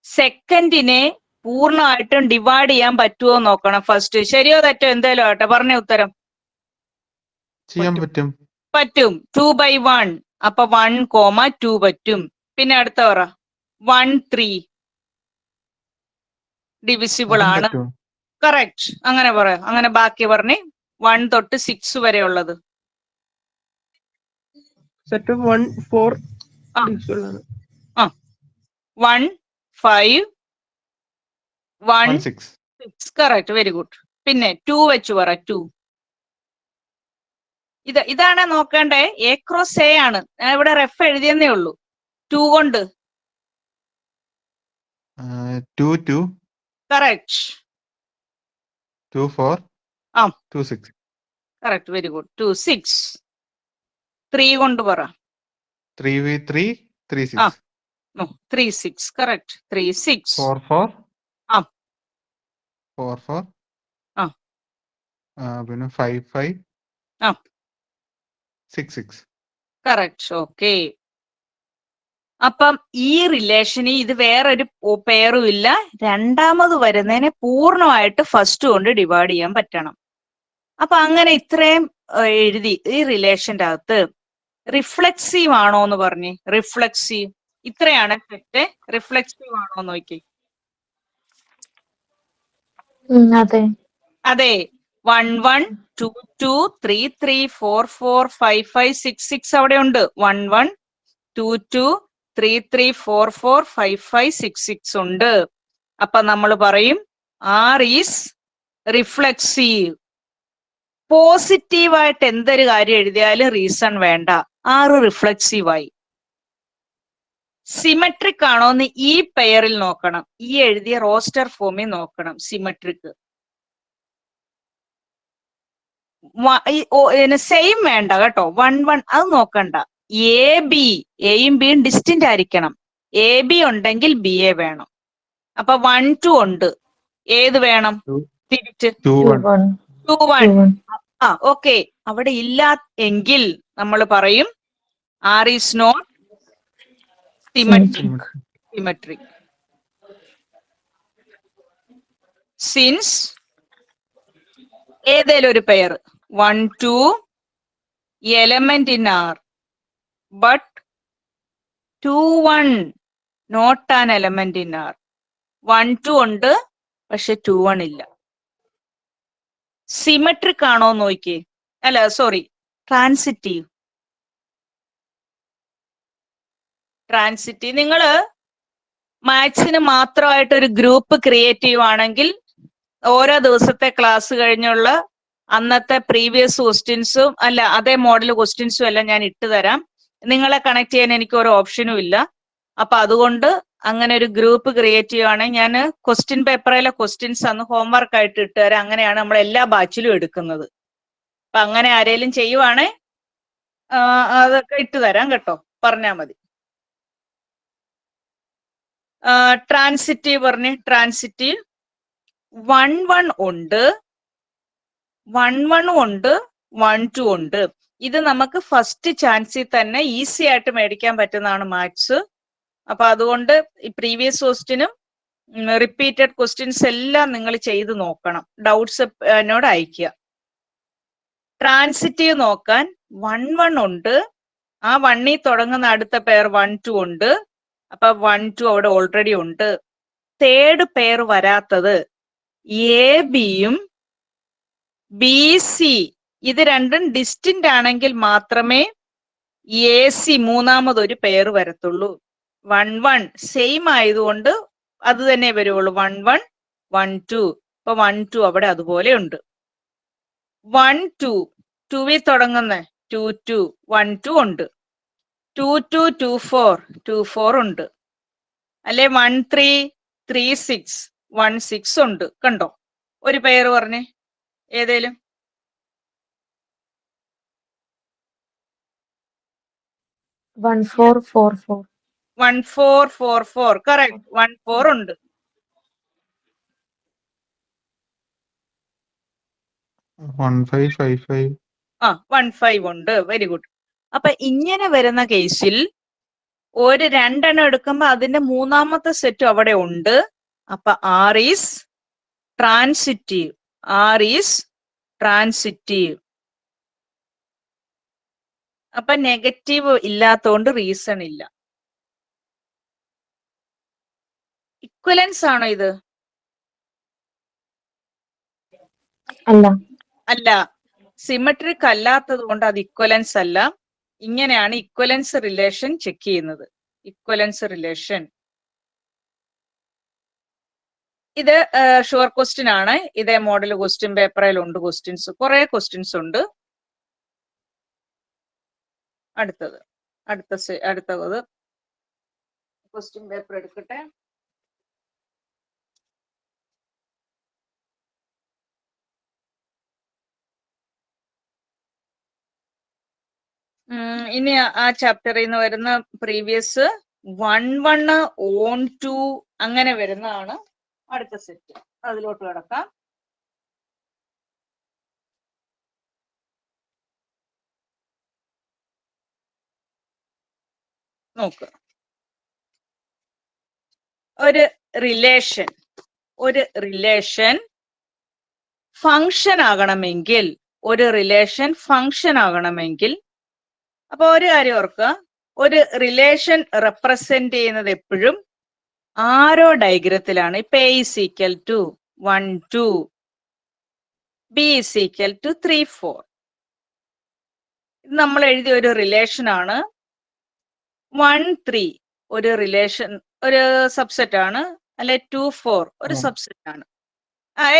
സെക്കൻഡിനെ പൂർണ്ണമായിട്ടും ഡിവൈഡ് ചെയ്യാൻ പറ്റുമോ നോക്കണം ഫസ്റ്റ്. ശരിയോ തെറ്റോ എന്തേലും ആട്ടെ, പറഞ്ഞേ ഉത്തരം. ചെയ്യാൻ പറ്റും. പറ്റും. 2 by 1 അപ്പൊ 1 കോമ 2 പറ്റും. പിന്നെ അടുത്ത പറ. 1 3 ഡിവിസിബിൾ ആണ്. കറക്റ്റ്. അങ്ങനെ പറ. അങ്ങനെ ബാക്കി പറഞ്ഞേ. 1 തൊട്ട് 6 വരെ ഉള്ളത്. സെറ്റ് 1 4 1 5 1 6. Correct, very good. പിന്നെ 2 വെച്ച് പറ. 2 ഇതാണ് നോക്കണ്ടേ. എ ക്രോസ് എ ആണ്. ഞാൻ ഇവിടെ റെഫ് എഴുതിയെന്നേ ഉള്ളൂ. 2 കൊണ്ട് 2 2. കറക്റ്റ്. 2 4. 2 6. Correct, very good. 2 6. 3 കൊണ്ട് പറ. 3 3 3 6. 3 6. കറക്റ്റ്. 3 6. 4 4. 4 4. പിന്നെ 5 5. 6 6. കറക്റ്റ്. ഓക്കെ. അപ്പം ഈ റിലേഷന് ഇത് വേറൊരു പെയറും ഇല്ല. രണ്ടാമത് വരുന്നതിനെ പൂർണ്ണമായിട്ട് ഫസ്റ്റ് കൊണ്ട് ഡിവൈഡ് ചെയ്യാൻ പറ്റണം. അപ്പൊ അങ്ങനെ ഇത്രയും എഴുതി. ഈ റിലേഷന്റെ അകത്ത് റിഫ്ലെക്സീവ് ആണോ എന്ന് പറഞ്ഞേ. റിഫ്ലെക്സീവ് ഇത്രയാണ് സെറ്റ്. റിഫ്ലെക്സീവ് ആണോ എന്ന് നോക്കി. അതെ. അതെ. 1 1 2 2 3 3 4 4 5 5 6 6 അവിടെ ഉണ്ട്. 1 1 2 2 3 3 4 4 5 5 6 6 ഉണ്ട്. അപ്പൊ നമ്മൾ പറയും R ഈസ് റിഫ്ലെക്സീവ്. പോസിറ്റീവായിട്ട് എന്തൊരു കാര്യം എഴുതിയാലും റീസൺ വേണ്ട. R റിഫ്ലെക്സീവ് ആയി. സിമെട്രിക് ആണോന്ന് ഈ പെയറിൽ നോക്കണം. ഈ എഴുതിയ റോസ്റ്റർ ഫോമിൽ നോക്കണം. സിമെട്രിക് സെയിം വേണ്ട കേട്ടോ. 1 1 അത് നോക്കണ്ട. എ ബി, എയും ബിയും ഡിസ്റ്റിന്റ് ആയിരിക്കണം. എ ബി ഉണ്ടെങ്കിൽ ബി എ വേണം. അപ്പൊ 1 2 ഉണ്ട്. ഏത് വേണം? തിരിച്ച് 2 1. 2 1. ഓക്കെ. അവിടെ ഇല്ല എങ്കിൽ നമ്മൾ പറയും R is not Symmetric. symmetric. Since ഏതേലും ഒരു pair 1 2 element in R but 2 1 not an element in R. 1 2 ഉണ്ട് പക്ഷെ 2 1 ഇല്ല. സിമെട്രിക് ആണോ നോക്കിയേ. അല്ല സോറി, ട്രാൻസിറ്റീവ്. ട്രാൻസിറ്റീവ് നിങ്ങള് മാത്സിന് മാത്രമായിട്ട് ഒരു ഗ്രൂപ്പ് ക്രിയേറ്റ് ചെയ്യുവാണെങ്കിൽ ഓരോ ദിവസത്തെ ക്ലാസ് കഴിഞ്ഞുള്ള അന്നത്തെ പ്രീവിയസ് ക്വസ്റ്റ്യൻസും അല്ല അതേ മോഡൽ ക്വസ്റ്റ്യൻസും എല്ലാം ഞാൻ ഇട്ട് തരാം. നിങ്ങളെ കണക്ട് ചെയ്യാൻ എനിക്ക് ഒരു ഓപ്ഷനും ഇല്ല. അപ്പൊ അതുകൊണ്ട് അങ്ങനെ ഒരു ഗ്രൂപ്പ് ക്രിയേറ്റ് ചെയ്യുവാണെങ്കിൽ ഞാൻ ക്വസ്റ്റ്യൻ പേപ്പറിലെ ക്വസ്റ്റ്യൻസ് അന്ന് ഹോംവർക്ക് ആയിട്ട് ഇട്ട് തരാം. അങ്ങനെയാണ് നമ്മൾ എല്ലാ ബാച്ചിലും എടുക്കുന്നത്. അപ്പൊ അങ്ങനെ ആരേലും ചെയ്യുവാണേ അതൊക്കെ ഇട്ട് തരാം കേട്ടോ, പറഞ്ഞാ മതി. ട്രാൻസിറ്റീവ് പറഞ്ഞ്, ട്രാൻസിറ്റീവ് 1 1 ഉണ്ട്, 1 1 ഉണ്ട്, 1 2 ഉണ്ട്. ഇത് നമുക്ക് ഫസ്റ്റ് ചാൻസിൽ തന്നെ ഈസി ആയിട്ട് മേടിക്കാൻ പറ്റുന്നതാണ് മാത്സ്. അപ്പൊ അതുകൊണ്ട് ഈ പ്രീവിയസ് ക്വസ്റ്റ്യനും റിപ്പീറ്റഡ് ക്വസ്റ്റ്യൻസ് എല്ലാം നിങ്ങൾ ചെയ്ത് നോക്കണം. ഡൗട്ട്സ് എന്നോട് അയക്കുക. ട്രാൻസിറ്റീവ് നോക്കാൻ 1 1 ഉണ്ട്, ആ 1 തുടങ്ങുന്ന അടുത്ത പെയർ 1 2 ഉണ്ട്. അപ്പൊ 1 2 അവിടെ ഓൾറെഡി ഉണ്ട്. തേർഡ് പെയർ വരാത്തത് എ ബിയും ബി സി ഇത് രണ്ടും ഡിസ്റ്റിന്റ് ആണെങ്കിൽ മാത്രമേ എ സി മൂന്നാമതൊരു പെയർ വരത്തുള്ളൂ. 1 1 സെയിം ആയതുകൊണ്ട് അത് തന്നെ വരുവുള്ളൂ. 1 1 1 2. ഇപ്പൊ 1 2 അവിടെ അതുപോലെ ഉണ്ട്. 1 2 2 തുടങ്ങുന്ന 2 2 1 2 ഉണ്ട്. 2 2 2 4 2 4 ഉണ്ട്. അല്ലെ 1 3 3 6 1 6 ഉണ്ട്. കണ്ടോ? ഒരു പെയർ പറഞ്ഞേ ഏതേലും. 1 4 4 4. 1 4 4 4 കറക്റ്റ്. 1 4 ഉണ്ട്. One five five five. 1 5 ഉണ്ട്. Very good. അപ്പൊ ഇങ്ങനെ വരുന്ന കേസിൽ ഒരു 2 എണ്ണം എടുക്കുമ്പോ അതിന്റെ മൂന്നാമത്തെ സെറ്റ് അവിടെ ഉണ്ട്. അപ്പൊ R is transitive. R is transitive. അപ്പൊ നെഗറ്റീവ് ഇല്ലാത്തോണ്ട് റീസൺ ഇല്ല. ഇക്വലൻസ് ആണോ ഇത്? അല്ല. അല്ല. സിമെട്രിക് അല്ലാത്തത് കൊണ്ട് അത് ഇക്വലൻസ് അല്ല. ഇങ്ങനെയാണ് ഇക്വലൻസ് റിലേഷൻ ചെക്ക് ചെയ്യുന്നത്. ഇക്വലൻസ് റിലേഷൻ ഇത് ഷുവർ ക്വസ്റ്റ്യൻ ആണ്. ഇതേ മോഡൽ ക്വസ്റ്റ്യൻ പേപ്പറിലുണ്ട്. ക്വസ്റ്റ്യൻസ് കുറെ ക്വസ്റ്റ്യൻസ് ഉണ്ട്. അടുത്തത് ക്വസ്റ്റ്യൻ പേപ്പർ എടുക്കട്ടെ. ഇനി ആ ചാപ്റ്ററിൽ നിന്ന് വരുന്ന പ്രീവിയസ് 1 1 ഓൺ 2 അങ്ങനെ വരുന്നതാണ് അടുത്ത സെറ്റ്. അതിലോട്ട് കിടക്കാം. നോക്ക്, ഒരു റിലേഷൻ ഫങ്ഷൻ ആകണമെങ്കിൽ അപ്പൊ ഒരു കാര്യം ഓർക്കുക, ഒരു റിലേഷൻ റെപ്രസെന്റ് ചെയ്യുന്നത് എപ്പോഴും ആരോ ഡയഗ്രത്തിലാണ്. ഇപ്പൊ A is equal to 1 2, B is equal to 3 4. ഇത് നമ്മൾ എഴുതിയ ഒരു റിലേഷൻ ആണ്. 1 3 ഒരു റിലേഷൻ, ഒരു സബ്സെറ്റ് ആണ്. അല്ലെ 2 4 ഒരു സബ്സെറ്റ് ആണ്.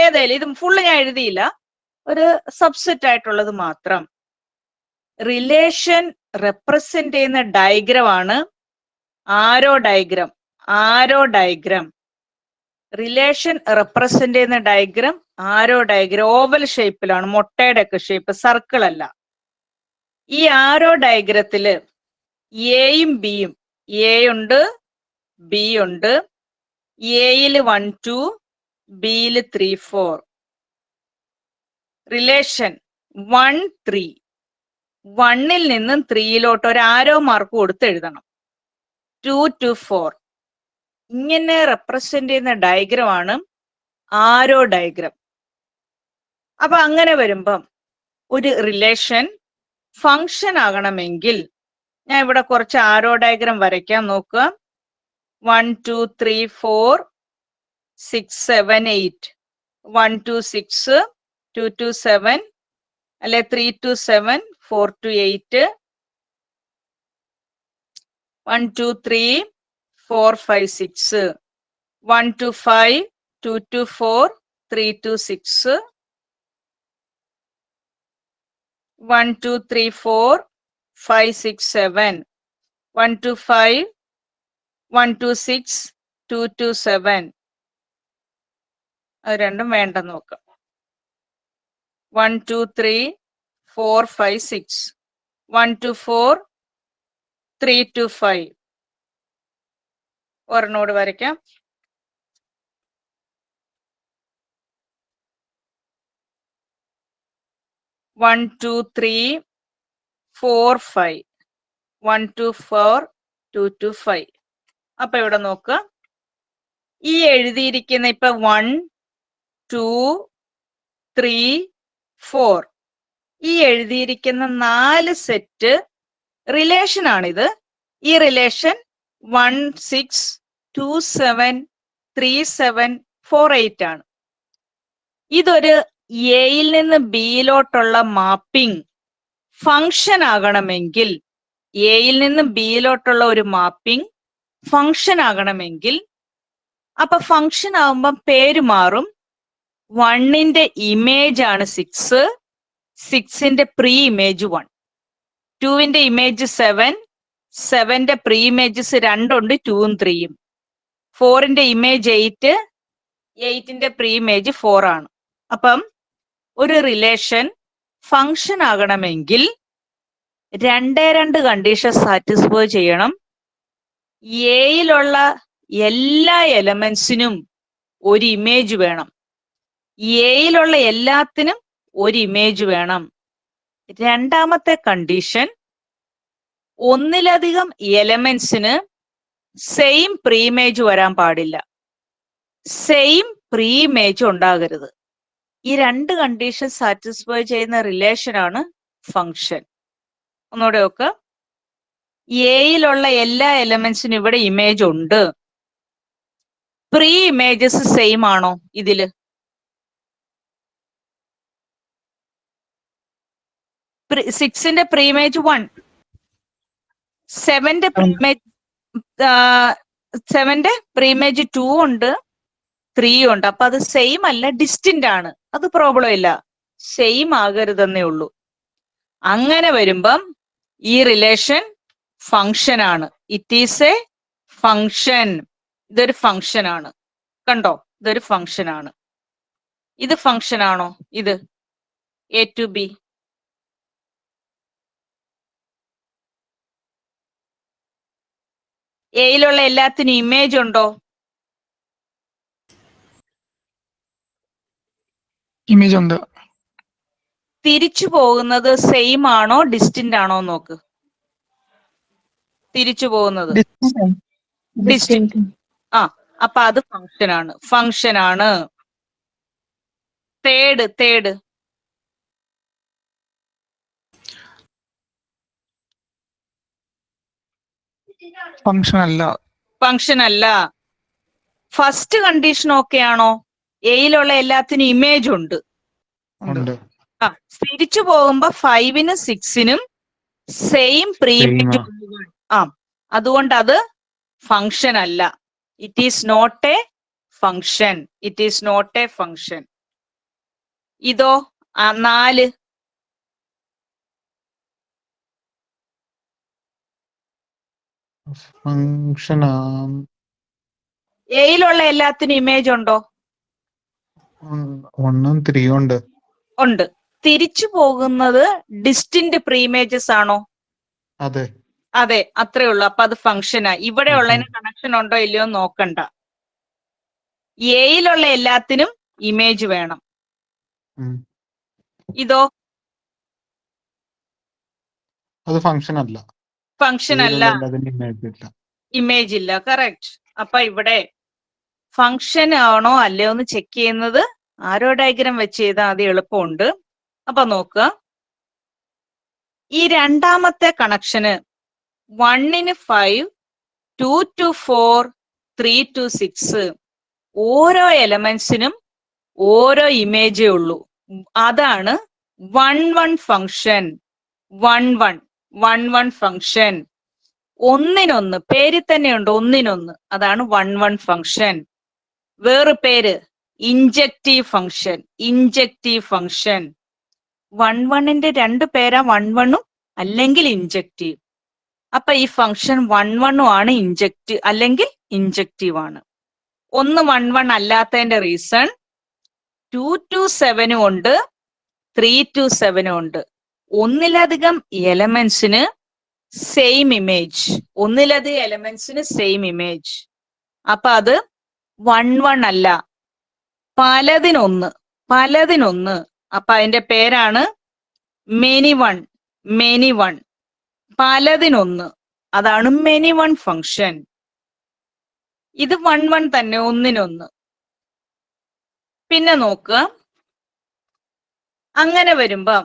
ഏതായാലും ഇത് ഫുള്ള് ഞാൻ എഴുതിയില്ല, ഒരു സബ്സെറ്റ് ആയിട്ടുള്ളത് മാത്രം. റിലേഷൻ റെപ്രസെന്റ് ചെയ്യുന്ന ഡയഗ്രം ആണ് ആരോ ഡയഗ്രം. റിലേഷൻ റെപ്രസെന്റ് ചെയ്യുന്ന ഡയഗ്രം ആരോ ഡയഗ്രം ഓവൽ ഷേപ്പിലാണ്, മുട്ടയുടെ ഒക്കെ ഷേപ്പ്, സർക്കിൾ അല്ല. ഈ ആരോ ഡയഗ്രത്തില് എയും ബിയും, എ ഉണ്ട് ബി ഉണ്ട്. എയില് 1 2, ബിയില് 3 4. റിലേഷൻ 1 3 1ൽ നിന്നും 3യിലോട്ട് ഒരു ആരോ മാർക്ക് കൊടുത്ത് എഴുതണം. 2 to 4 ഇങ്ങനെ റെപ്രസെന്റ് ചെയ്യുന്ന ഡയഗ്രം ആണ് ആരോ ഡയഗ്രം. അപ്പൊ അങ്ങനെ വരുമ്പം ഒരു റിലേഷൻ ഫങ്ഷൻ ആകണമെങ്കിൽ ഞാൻ ഇവിടെ കുറച്ച് ആരോ ഡയഗ്രം വരയ്ക്കാം. നോക്കുക. 1 2 3 4 6 7 8 1 to 6 2 to 7 അല്ലെ 3 to 7 4 to 8 1 2 3 4 5 6 1 to 5 2 to 4 3 to 6 1 2 3 4 5 6 7 1 to 5 1 to 6 2 to 7 അത് രണ്ടും വേണ്ടെന്ന് നോക്കാം. 1 2 3 4 5 6 1 to 4 3 to 5 ഒരെണ്ണോട് വരയ്ക്കാം. One, two, three, 4, 5. 1 to 4 2 to 5. അപ്പൊ ഇവിടെ നോക്കുക. ഈ എഴുതിയിരിക്കുന്ന ഇപ്പൊ 1 2 3 4 ഈ എഴുതിയിരിക്കുന്ന 4 സെറ്റ് റിലേഷൻ ആണിത്. ഈ റിലേഷൻ 1 6 2 7 3 7 4 8 ആണ്. ഇതൊരു എയിൽ നിന്ന് ബിയിലോട്ടുള്ള മാപ്പിംഗ് ഫങ്ഷൻ ആകണമെങ്കിൽ, എയിൽ നിന്ന് ബിയിലോട്ടുള്ള ഒരു മാപ്പിംഗ് ഫങ്ഷൻ ആകണമെങ്കിൽ, അപ്പൊ ഫങ്ഷൻ ആകുമ്പം പേര് മാറും. 1ന്റെ ഇമേജ് ആണ് 6, 6ന്റെ പ്രീ ഇമേജ് 1, 2ന്റെ ഇമേജ് 7, 7ന്റെ പ്രീ ഇമേജസ് 2 ഉണ്ട്, 2ഉം 3ഉം. 4ന്റെ ഇമേജ് 8, 8ന്റെ പ്രീ ഇമേജ് 4 ആണ്. അപ്പം ഒരു റിലേഷൻ ഫങ്ഷൻ ആകണമെങ്കിൽ 2 കണ്ടീഷൻ സാറ്റിസ്ഫൈ ചെയ്യണം. എയിലുള്ള എല്ലാ എലമെന്റ്സിനും ഒരു ഇമേജ് വേണം. എയിലുള്ള എല്ലാത്തിനും ഒരു ഇമേജ് വേണം. രണ്ടാമത്തെ കണ്ടീഷൻ, ഒന്നിലധികം എലമെന്റ്സിന് സെയിം പ്രീഇമേജ് വരാൻ പാടില്ല. സെയിം പ്രീഇമേജ് ഉണ്ടാകരുത്. ഈ 2 കണ്ടീഷൻ സാറ്റിസ്ഫൈ ചെയ്യുന്ന റിലേഷൻ ആണ് ഫങ്ഷൻ. ഒന്നുകൂടെ നോക്കുക. എയിലുള്ള എല്ലാ എലമെന്റ്സിനും ഇവിടെ ഇമേജ് ഉണ്ട്. പ്രീ ഇമേജസ് സെയിം ആണോ ഇതില്? സിക്സിന്റെ പ്രീ ഇമേജ് 1, 7ന്റെ പ്രീ ഇമേജ് 2 ഉണ്ട്, 3 ഉണ്ട്. അപ്പൊ അത് സെയിം അല്ല, ഡിസ്റ്റന്റ് ആണ്. അത് പ്രോബ്ലം ഇല്ല, സെയിം ആകരുതെന്നേ ഉള്ളൂ. അങ്ങനെ വരുമ്പം ഈ റിലേഷൻ ഫങ്ഷൻ ആണ്. It is A function. ഇതൊരു ഫങ്ഷൻ ആണ്. കണ്ടോ, ഇതൊരു ഫങ്ഷൻ ആണ്. ഇത് ഫങ്ഷൻ ആണോ? ഇത് എ ടു ബി. എയിലുള്ള എല്ലാത്തിനും ഇമേജ് ഉണ്ടോ? ഇമേജ് ഉണ്ട്. തിരിച്ചു പോകുന്നത് സെയിം ആണോ ഡിസ്റ്റന്റ് ആണോ നോക്ക്. തിരിച്ചു പോകുന്നത് ഡിസ്റ്റന്റ്. ആ, അപ്പൊ അത് ഫങ്ഷൻ ആണ്. ഫങ്ഷൻ ആണ്. തേർഡ് ഫങ്ഷൻ അല്ല. ഫങ്ഷൻ അല്ല. ഫസ്റ്റ് കണ്ടീഷൻ ഓക്കെ ആണോ? എയിലുള്ള എല്ലാത്തിനും ഇമേജ് ഉണ്ട്. ഉണ്ട്. ആ, തിരിച്ചു പോകുമ്പോ 5നും 6നും സെയിം പ്രീഇമേജ്. ആ, അതുകൊണ്ട് അത് ഫങ്ഷൻ അല്ല. It is not a function. It is not a function. ഇതോ 4. ഫങ്ഷൻ എയിലുള്ള എല്ലാത്തിനും ഇമേജ് ഉണ്ടോ? 1ഉം 3ഉം ഉണ്ട്. ഉണ്ട്. തിരിച്ചു പോകുന്നത് ഡിസ്റ്റന്റ് പ്രീഇമേജസ് ആണോ? അതെ. അതെ, അത്രേ ഉള്ളൂ. അപ്പൊ അത് ഫങ്ഷനാ. ഇവിടെ ഉള്ളതിന് കണക്ഷൻ ഉണ്ടോ ഇല്ലയോ നോക്കണ്ട. എയിലുള്ള എല്ലാത്തിനും ഇമേജ് വേണം. ഇതോ അത് ഫംഗ്ഷൻ അല്ല. ഫംഗ്ഷൻ അല്ല, അതിന് ഇമേജ് ഇല്ല. ഇമേജ് ഇല്ല. കറക്റ്റ്. അപ്പൊ ഇവിടെ ഫംഗ്ഷൻ ആണോ അല്ലയോ എന്ന് ചെക്ക് ചെയ്യുന്നത് ആരോ ഡയഗ്രാം വെച്ച് ചെയ്താൽ അത് എളുപ്പമുണ്ട്. അപ്പൊ നോക്കുക, ഈ രണ്ടാമത്തെ കണക്ഷന് 1 5, 2 4, 3 6 ഓരോ എലമെന്റ്സിനും ഓരോ ഇമേജേ ഉള്ളൂ. അതാണ് 1 ഫംഗ്ഷൻ. 1 ഫംഗ്ഷൻ. ഒന്നിനൊന്ന്, പേരിൽ തന്നെയുണ്ട് ഒന്നിനൊന്ന്, അതാണ് 1 ഫംഗ്ഷൻ. വേറെ പേര് ഇൻജക്റ്റീവ് ഫംഗ്ഷൻ. ഇൻജക്റ്റീവ് ഫംഗ്ഷൻ 1 രണ്ട് പേരാ 1 അല്ലെങ്കിൽ ഇൻജക്റ്റീവ്. അപ്പൊ ഈ ഫംഗ്ഷൻ 1 ആണ് ഇൻജക്റ്റീവ് അല്ലെങ്കിൽ ഇൻജക്റ്റീവ് ആണ്. 1 അല്ലാത്തതിന്റെ റീസൺ 2 7 ഉണ്ട്, 3 7 ഉണ്ട്. ഒന്നിലധികം എലമെന്റ്സിന് സെയിം ഇമേജ്. ഒന്നിലധികം എലമെന്റ്സിന് സെയിം ഇമേജ്. അപ്പൊ അത് 1 അല്ല, പലതിനൊന്ന്. പലതിനൊന്ന്. അപ്പൊ അതിന്റെ പേരാണ് മെനി വൺ. Many one. പലതിനൊന്ന്. അതാണ് മെനി വൺ ഫംഗ്ഷൻ. ഇത് 1 തന്നെ, ഒന്നിനൊന്ന്. പിന്നെ നോക്കുക, അങ്ങനെ വരുമ്പം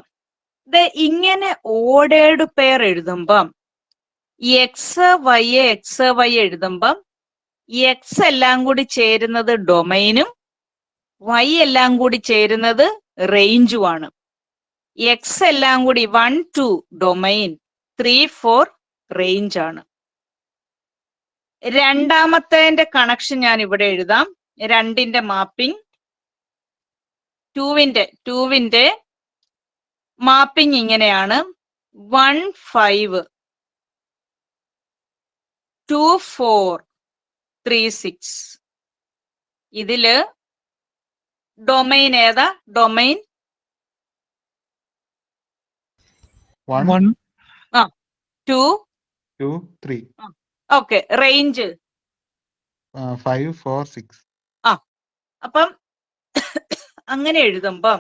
ഇങ്ങനെ ഓർഡേർഡ് പെയർ എഴുതുമ്പം എക്സ് വൈ എഴുതുമ്പം എക്സ് എല്ലാം കൂടി ചേരുന്നത് ഡൊമൈനും വൈ എല്ലാം കൂടി ചേരുന്നത് റേഞ്ചുമാണ്. എക്സ് എല്ലാം കൂടി 1 2 ഡൊമൈൻ, 3 4 റേഞ്ച് ആണ്. രണ്ടാമത്തെ കണക്ഷൻ ഞാൻ ഇവിടെ എഴുതാം. 2ന്റെ മാപ്പിംഗ്, 2വിന്റെ മാപ്പിംഗ് ഇങ്ങനെയാണ്. 1 5, 2 4, 3 6. ഇതില് ഡൊമൈൻ ഏതാ? ഡൊമൈൻ 1 2 2 3. ഓക്കെ. റേഞ്ച് 5 4 6. അപ്പം അങ്ങനെ എഴുതുമ്പം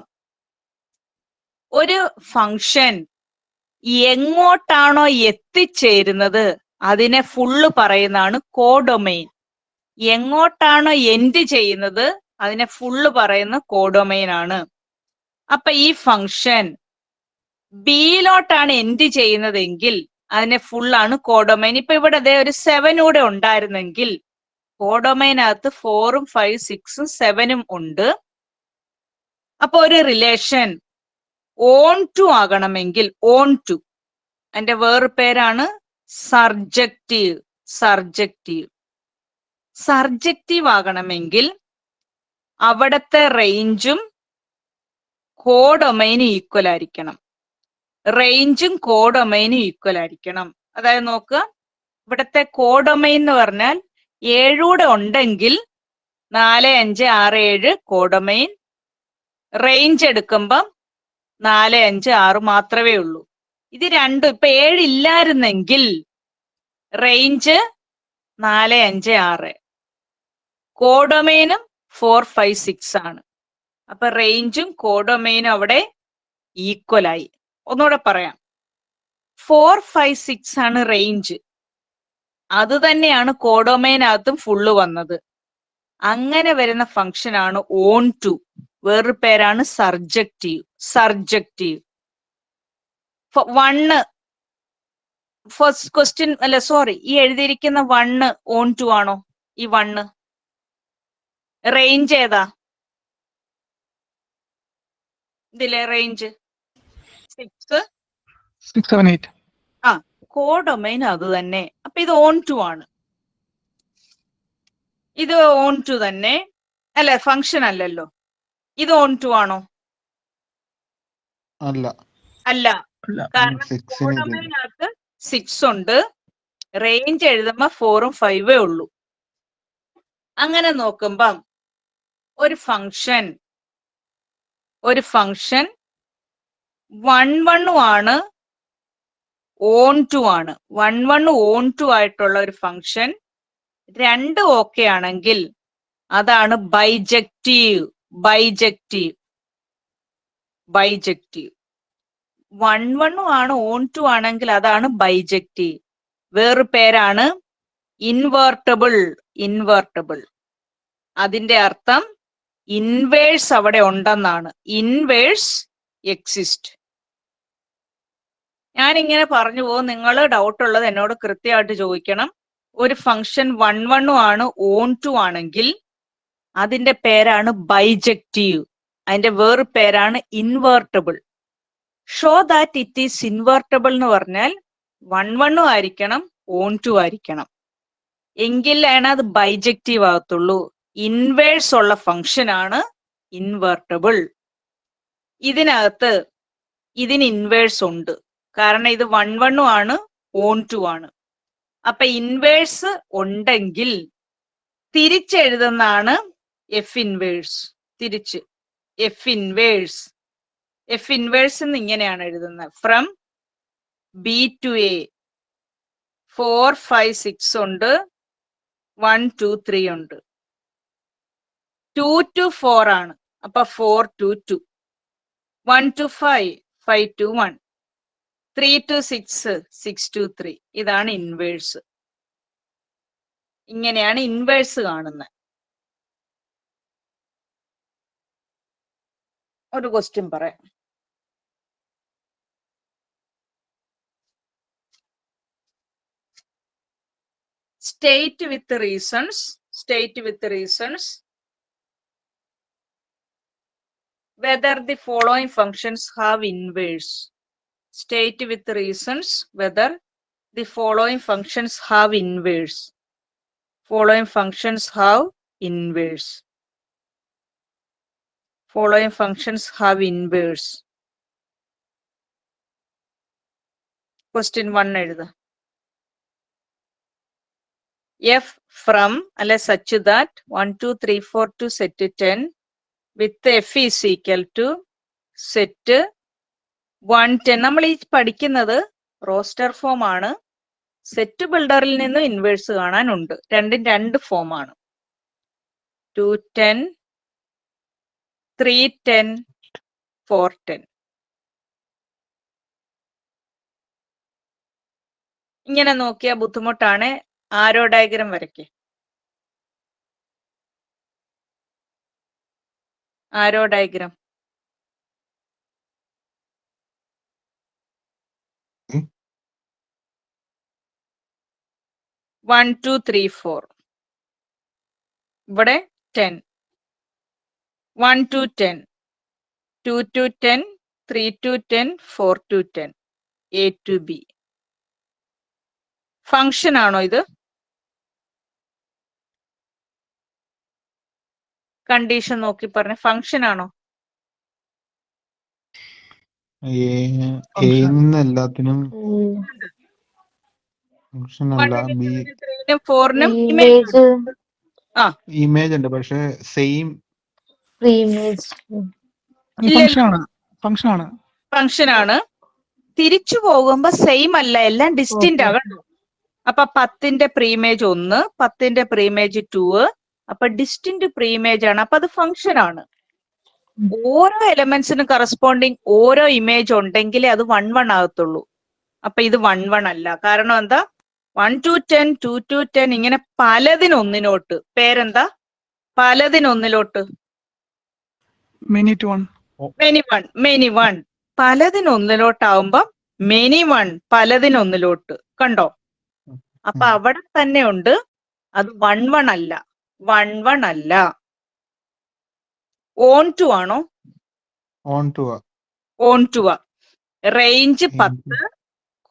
ഒരു ഫംഗ്ഷൻ എങ്ങോട്ടാണോ എത്തിച്ചേരുന്നത് അതിനെ ഫുള്ള് പറയുന്നതാണ് കോഡൊമൈൻ. എങ്ങോട്ടാണോ എൻഡ് ചെയ്യുന്നത് അതിനെ ഫുള്ള് പറയുന്ന കോഡൊമൈൻ ആണ്. അപ്പൊ ഈ ഫംഗ്ഷൻ ബിയിലോട്ടാണ് എൻഡ് ചെയ്യുന്നതെങ്കിൽ അതിനെ ഫുള്ളാണ് കോഡൊമൈൻ. ഇപ്പൊ ഇവിടെ ഒരു 7 കൂടെ ഉണ്ടായിരുന്നെങ്കിൽ കോഡൊമൈനകത്ത് 4 5 6 7 ഉണ്ട്. അപ്പൊ ഒരു റിലേഷൻ ഓൺ ടു ആകണമെങ്കിൽ, ഓൺ ടു, അതിന്റെ വേറെ പേരാണ് സർജക്റ്റീവ്. സർജക്റ്റീവ്. സർജക്റ്റീവ് ആകണമെങ്കിൽ അവിടത്തെ റേഞ്ചും കോഡൊമൈനും ഈക്വൽ ആയിരിക്കണം. റേഞ്ചും കോഡൊമൈനും ഈക്വൽ ആയിരിക്കണം. അതായത് നോക്കുക, ഇവിടത്തെ കോഡൊമൈൻ എന്ന് പറഞ്ഞാൽ 7 കൂടെ ഉണ്ടെങ്കിൽ 4 5 6 7 കോഡൊമൈൻ. റേഞ്ച് എടുക്കുമ്പം 4 5 6 മാത്രമേ ഉള്ളൂ. ഇത് രണ്ടും ഇപ്പൊ 7 ഇല്ലായിരുന്നെങ്കിൽ റേഞ്ച് 4 5 6, കോഡൊമൈനും 4 5 6 ആണ്. അപ്പൊ റേഞ്ചും കോഡൊമൈനും അവിടെ ഈക്വൽ ആയി. ഒന്നുകൂടെ പറയാം, 4 5 6 ആണ് റേഞ്ച്. അത് തന്നെയാണ് കോഡൊമൈനകത്തും ഫുള്ള് വന്നത്. അങ്ങനെ വരുന്ന ഫംഗ്ഷൻ ആണ് ഓൺ ടു. വേറൊരു പേരാണ് സർജക്റ്റീവ്. സർജക്റ്റീവ് 1 ഫസ്റ്റ് ക്വസ്റ്റ്യൻ അല്ല, സോറി, ഈ എഴുതിയിരിക്കുന്ന 1 ഓൺ ടു ആണോ? ഈ 1 റേഞ്ച് ഏതാ? ഇതിലെ റേഞ്ച് 6 6 7 8. കോഡൊമൈൻ അത് തന്നെ. അപ്പൊ ഇത് ഓൺ ടു ആണ്. ഇത് ഓൺ ടു തന്നെ അല്ലെ? ഫംഗ്ഷൻ അല്ലല്ലോ. ഇത് ഓൺ ടു ആണോ? അല്ല. അല്ല. കാരണം 6 കോഡൊമൈനകത്ത് 6 ഉണ്ട്. റേഞ്ച് എഴുതുമ്പോ 4 5 ഉള്ളൂ. അങ്ങനെ നോക്കുമ്പം ഒരു ഫംഗ്ഷൻ 1 ആണ്, ഓൺ ടു ആണ്. 1 ഓൺ ടു ആയിട്ടുള്ള ഒരു ഫംഗ്ഷൻ 2 ഓക്കെ ആണെങ്കിൽ അതാണ് ബൈജക്റ്റീവ്. ബൈജക്റ്റീവ്. ബൈജക്റ്റീവ്. 1 ആണ് ഓൺ ടു ആണെങ്കിൽ അതാണ് ബൈജക്റ്റീവ്. വേറൊരു പേരാണ് ഇൻവേർട്ടബിൾ. ഇൻവേർട്ടബിൾ അതിന്റെ അർത്ഥം ഇൻവേഴ്സ് അവിടെ ഉണ്ടെന്നാണ്. Inverse exist. ഞാനിങ്ങനെ പറഞ്ഞു പോകും, നിങ്ങൾ ഡൗട്ട് ഉള്ളത് എന്നോട് കൃത്യമായിട്ട് ചോദിക്കണം. ഒരു ഫംഗ്ഷൻ 1 ആണ് ഓൺ ടു ആണെങ്കിൽ അതിന്റെ പേരാണ് ബൈജക്റ്റീവ്. അതിന്റെ വേറെ പേരാണ് invertible. Show that it is invertible എന്ന് പറഞ്ഞാൽ 1 ആയിരിക്കണം, ഓൺ ടു ആയിരിക്കണം. എങ്കിലാണ് അത് ബൈജക്റ്റീവ് ആകത്തുള്ളൂ. ഇൻവേഴ്സ് ഉള്ള ഫംഗ്ഷൻ ആണ് ഇൻവേർട്ടബിൾ. ഇതിനകത്ത് ഇതിന് ഇൻവേഴ്സ് ഉണ്ട്. കാരണം ഇത് 1 ആണ്, ഓൺ ടു ആണ്. അപ്പൊ ഇൻവേഴ്സ് ഉണ്ടെങ്കിൽ തിരിച്ചെഴുതുന്നതാണ് എഫ് ഇൻവേഴ്സ്. തിരിച്ച് എഫ് ഇൻവേഴ്സ്. എഫ് ഇൻവേഴ്സ് എന്ന് ഇങ്ങനെയാണ് എഴുതുന്നത്. ഫ്രം ബി ടു എ 4, 5, 6 ഉണ്ട്, 1, 2, 3 ഉണ്ട്. 2 to 4 ആണ്. അപ്പൊ 4 to 2. 1 to 5, 5 to 1. 3 to 6, 6 to 3. ഇതാണ് ഇൻവേഴ്സ്. ഇങ്ങനെയാണ് ഇൻവേഴ്സ് കാണുന്നത്. ഒരു ക്വസ്റ്റ്യൻ പറയാം. State with reasons. State with reasons whether the following functions have inverse. State with reasons whether the following functions have inverse. Following functions have inverse. Following functions have inverse. Question 1 എഴുതുക. F from അല്ലെ such that 1, 2, 3, 4 to set 10 with F is equal to set 1, 10. നമ്മൾ ഈ പഠിക്കുന്നത് roster form ആണ്. Set ബിൽഡറിൽ നിന്ന് inverse കാണാനുണ്ട്. രണ്ടും രണ്ട് ഫോം ആണ്. 2, 10, 3, 10, 4, 10. ഇങ്ങനെ നോക്കിയാൽ ബുദ്ധിമുട്ടാണ്. ആരോ ഡയഗ്രം വരയ്ക്ക്. ആരോ ഡയഗ്രം. ഉം. 1, 2, 3, 4. ഇവിടെ 10. 1 to 10, 2 to 10, 3 to 10, 4 to 10. A to B. Function ആണോ ഇത്? കണ്ടീഷൻ നോക്കി പറഞ്ഞ ഫംഗ്ഷൻ ആണോ? എയിൽ നിന്ന് എല്ലാത്തിനും ഫംഗ്ഷൻ അല്ല. 1, 2, 3, 4 ഇമേജ് ഇമേജ് ഉണ്ട്, പക്ഷെ സെയിം ഫ്രീ ഇമേജ് ഫംഗ്ഷൻ ആണ്. ഫംഗ്ഷൻ ആണ്. തിരിച്ചു പോകുമ്പോ സെയിം അല്ല, എല്ലാം ഡിസ്റ്റിന്റ് ആകണം. അപ്പൊ 10ന്റെ പ്രീമേജ് 1, 10ന്റെ പ്രീമേജ് 2. അപ്പൊ ഡിസ്റ്റിന്റ് പ്രീമേജ് ആണ്. അപ്പൊ അത് ഫംഗ്ഷൻ ആണ്. ഓരോ എലമെന്റ്സിനും കറസ്പോണ്ടിങ് ഓരോ ഇമേജ് ഉണ്ടെങ്കിലേ അത് 1, 1 ആകത്തുള്ളൂ. അപ്പൊ ഇത് 1, 1 അല്ല. കാരണം എന്താ? 1 to 10, 2 to 10 ഇങ്ങനെ പലതിനൊന്നിലോട്ട്. പേരെന്താ? പലതിനൊന്നിലോട്ട്. Many to one. Many one പലതിനൊന്നിലോട്ടാവുമ്പോ മെനി വൺ പലതിനൊന്നിലോട്ട്. കണ്ടോ? അപ്പൊ അവിടെ തന്നെ ഉണ്ട്. അത് 1, 1 അല്ല. 1, 1 അല്ല. ഓൺ ടു ആണോ? ഓൺ ടു ഓൺ ടു ആ. റേഞ്ച് 10,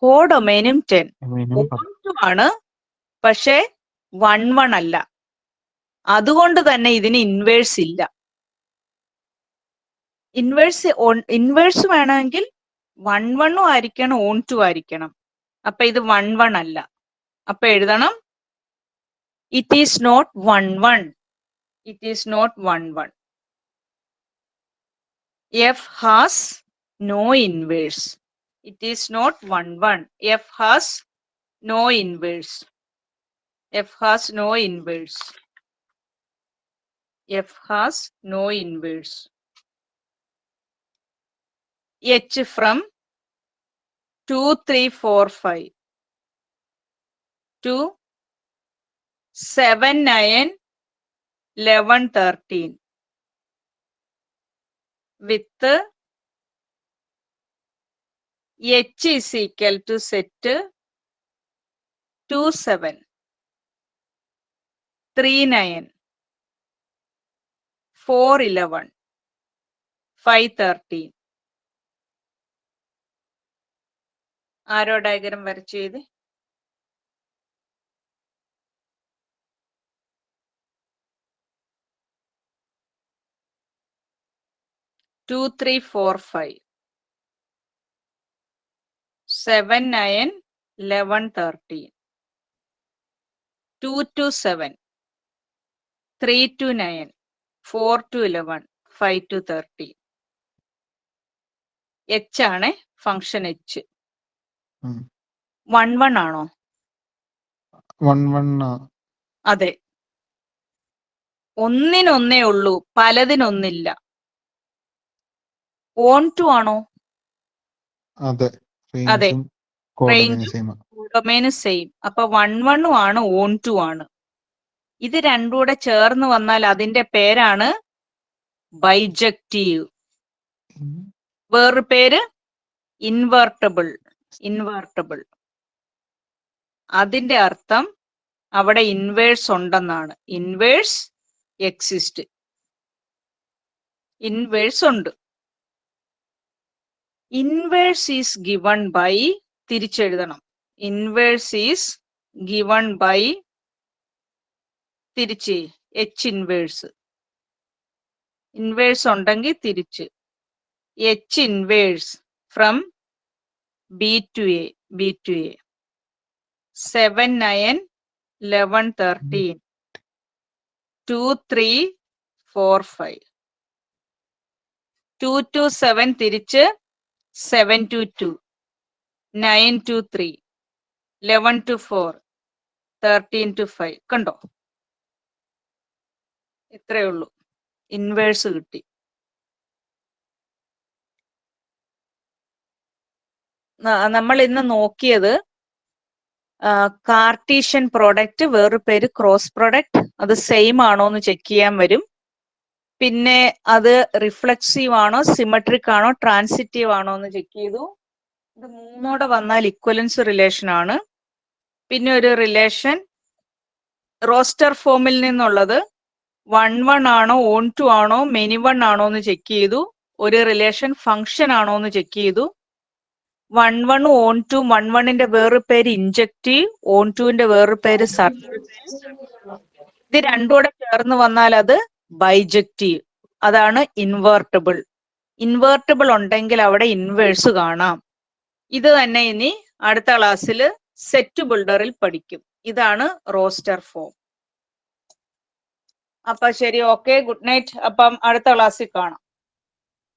കോഡൊമൈനും 10. ഓൺ ടു ആണ്, പക്ഷെ 1, 1 അല്ല. അതുകൊണ്ട് തന്നെ ഇതിന് ഇൻവേഴ്സ് ഇല്ല. ഇൻവേഴ്സ് വേണമെങ്കിൽ 1, 1 ആയിരിക്കണം, ഓൺ ടു ആയിരിക്കണം. അപ്പൊ ഇത് 1, 1 അല്ല. അപ്പൊ എഴുതണം it is not 1, 1. It is not 1, 1. F has no inverse. It is not 1, 1. F has no inverse. F has no inverse. F has no inverse. H from 2 3 4 5 to 7 9 11 13 with H is equal to set 2 7 3 9 4 11 5 13. Arrow diagram വരച്ചു ചെയ്ത് Two, 3, 4, 5, 7, 9, 11, 13, 2 to 7, 3 to 9, 4 to 11, 5 to 13. H ആണ് function H. 1 1 ആണോ? 1 1 അതെ. ഒന്നിനൊന്നേ ഉള്ളൂ, പലതിനൊന്നില്ല. On to ആണോ? അതെ. അതെ. റേഞ്ചും domain same. അപ്പൊ 1 1 ആണ്, ഓൺ ടു ആണ്. ഇത് രണ്ടും കൂടെ ചേർന്ന് വന്നാൽ അതിന്റെ പേരാണ് ബൈജക്റ്റീവ്. വേറൊരു പേര് ഇൻവെർട്ടബിൾ. ഇൻവെർട്ടബിൾ അതിന്റെ അർത്ഥം അവിടെ ഇൻവേഴ്സ് ഉണ്ടെന്നാണ്. Inverse exist. ഇൻവേഴ്സ് ഉണ്ട്. ഇൻവേഴ്സ് ഈസ് ഗിവൺ ബൈ, തിരിച്ചെഴുതണം. ഇൻവേഴ്സ് ഈസ് ഗിവൺ ബൈ, തിരിച്ച് എച്ച് ഇൻവേഴ്സ്. ഇൻവേഴ്സ് ഉണ്ടെങ്കിൽ തിരിച്ച് H inverse from B to A. B to A 7 9 11 13 2 3 4 5 2 to 7 തിരിച്ച് 7 to 2 9 to 3 11 to 4 13 to 5. കണ്ടോ? ഇത്രയേ ഉള്ളൂ. ഇൻവേഴ്സ് കിട്ടി. നമ്മൾ ഇന്ന് നോക്കിയത് കാർട്ടീഷ്യൻ പ്രോഡക്റ്റ്, വേറൊരു പേര് ക്രോസ് പ്രോഡക്റ്റ്. അത് സെയിം ആണോ എന്ന് ചെക്ക് ചെയ്യാൻ വരും. പിന്നെ അത് റിഫ്ലെക്സീവ് ആണോ, സിമെട്രിക് ആണോ, ട്രാൻസിറ്റീവ് ആണോ എന്ന് ചെക്ക് ചെയ്തു. ഇത് മൂന്നോടെ വന്നാൽ ഇക്വലൻസ് റിലേഷൻ ആണ്. പിന്നെ ഒരു റിലേഷൻ റോസ്റ്റർ ഫോമിൽ നിന്നുള്ളത് 1 1 ആണോ, ഓൺ ടു ആണോ, മെനി വൺ ആണോ എന്ന് ചെക്ക് ചെയ്തു. ഒരു റിലേഷൻ ഫംഗ്ഷൻ ആണോ എന്ന് ചെക്ക് ചെയ്തു. 1 1 ഓൺ ടു, 1 1ന്റെ വേറൊരു പേര് ഇൻജക്റ്റീവ്, ഓൺ ടുവിന്റെ വേറൊരു പേര് സർഫേസ്. ഇത് രണ്ടും കൂടെ ചേർന്ന് വന്നാൽ അത് ബൈജക്റ്റീവ്. അതാണ് ഇൻവെർട്ടബിൾ. ഇൻവെർട്ടബിൾ ഉണ്ടെങ്കിൽ അവിടെ ഇൻവേഴ്സ് കാണാം. ഇത് തന്നെ ഇനി അടുത്ത ക്ലാസ്സിൽ സെറ്റ് ബിൽഡറിൽ പഠിക്കും. ഇതാണ് റോസ്റ്റർ ഫോം. അപ്പൊ ശരി, ഓക്കെ, ഗുഡ് നൈറ്റ്. അപ്പം അടുത്ത ക്ലാസ്സിൽ കാണാം.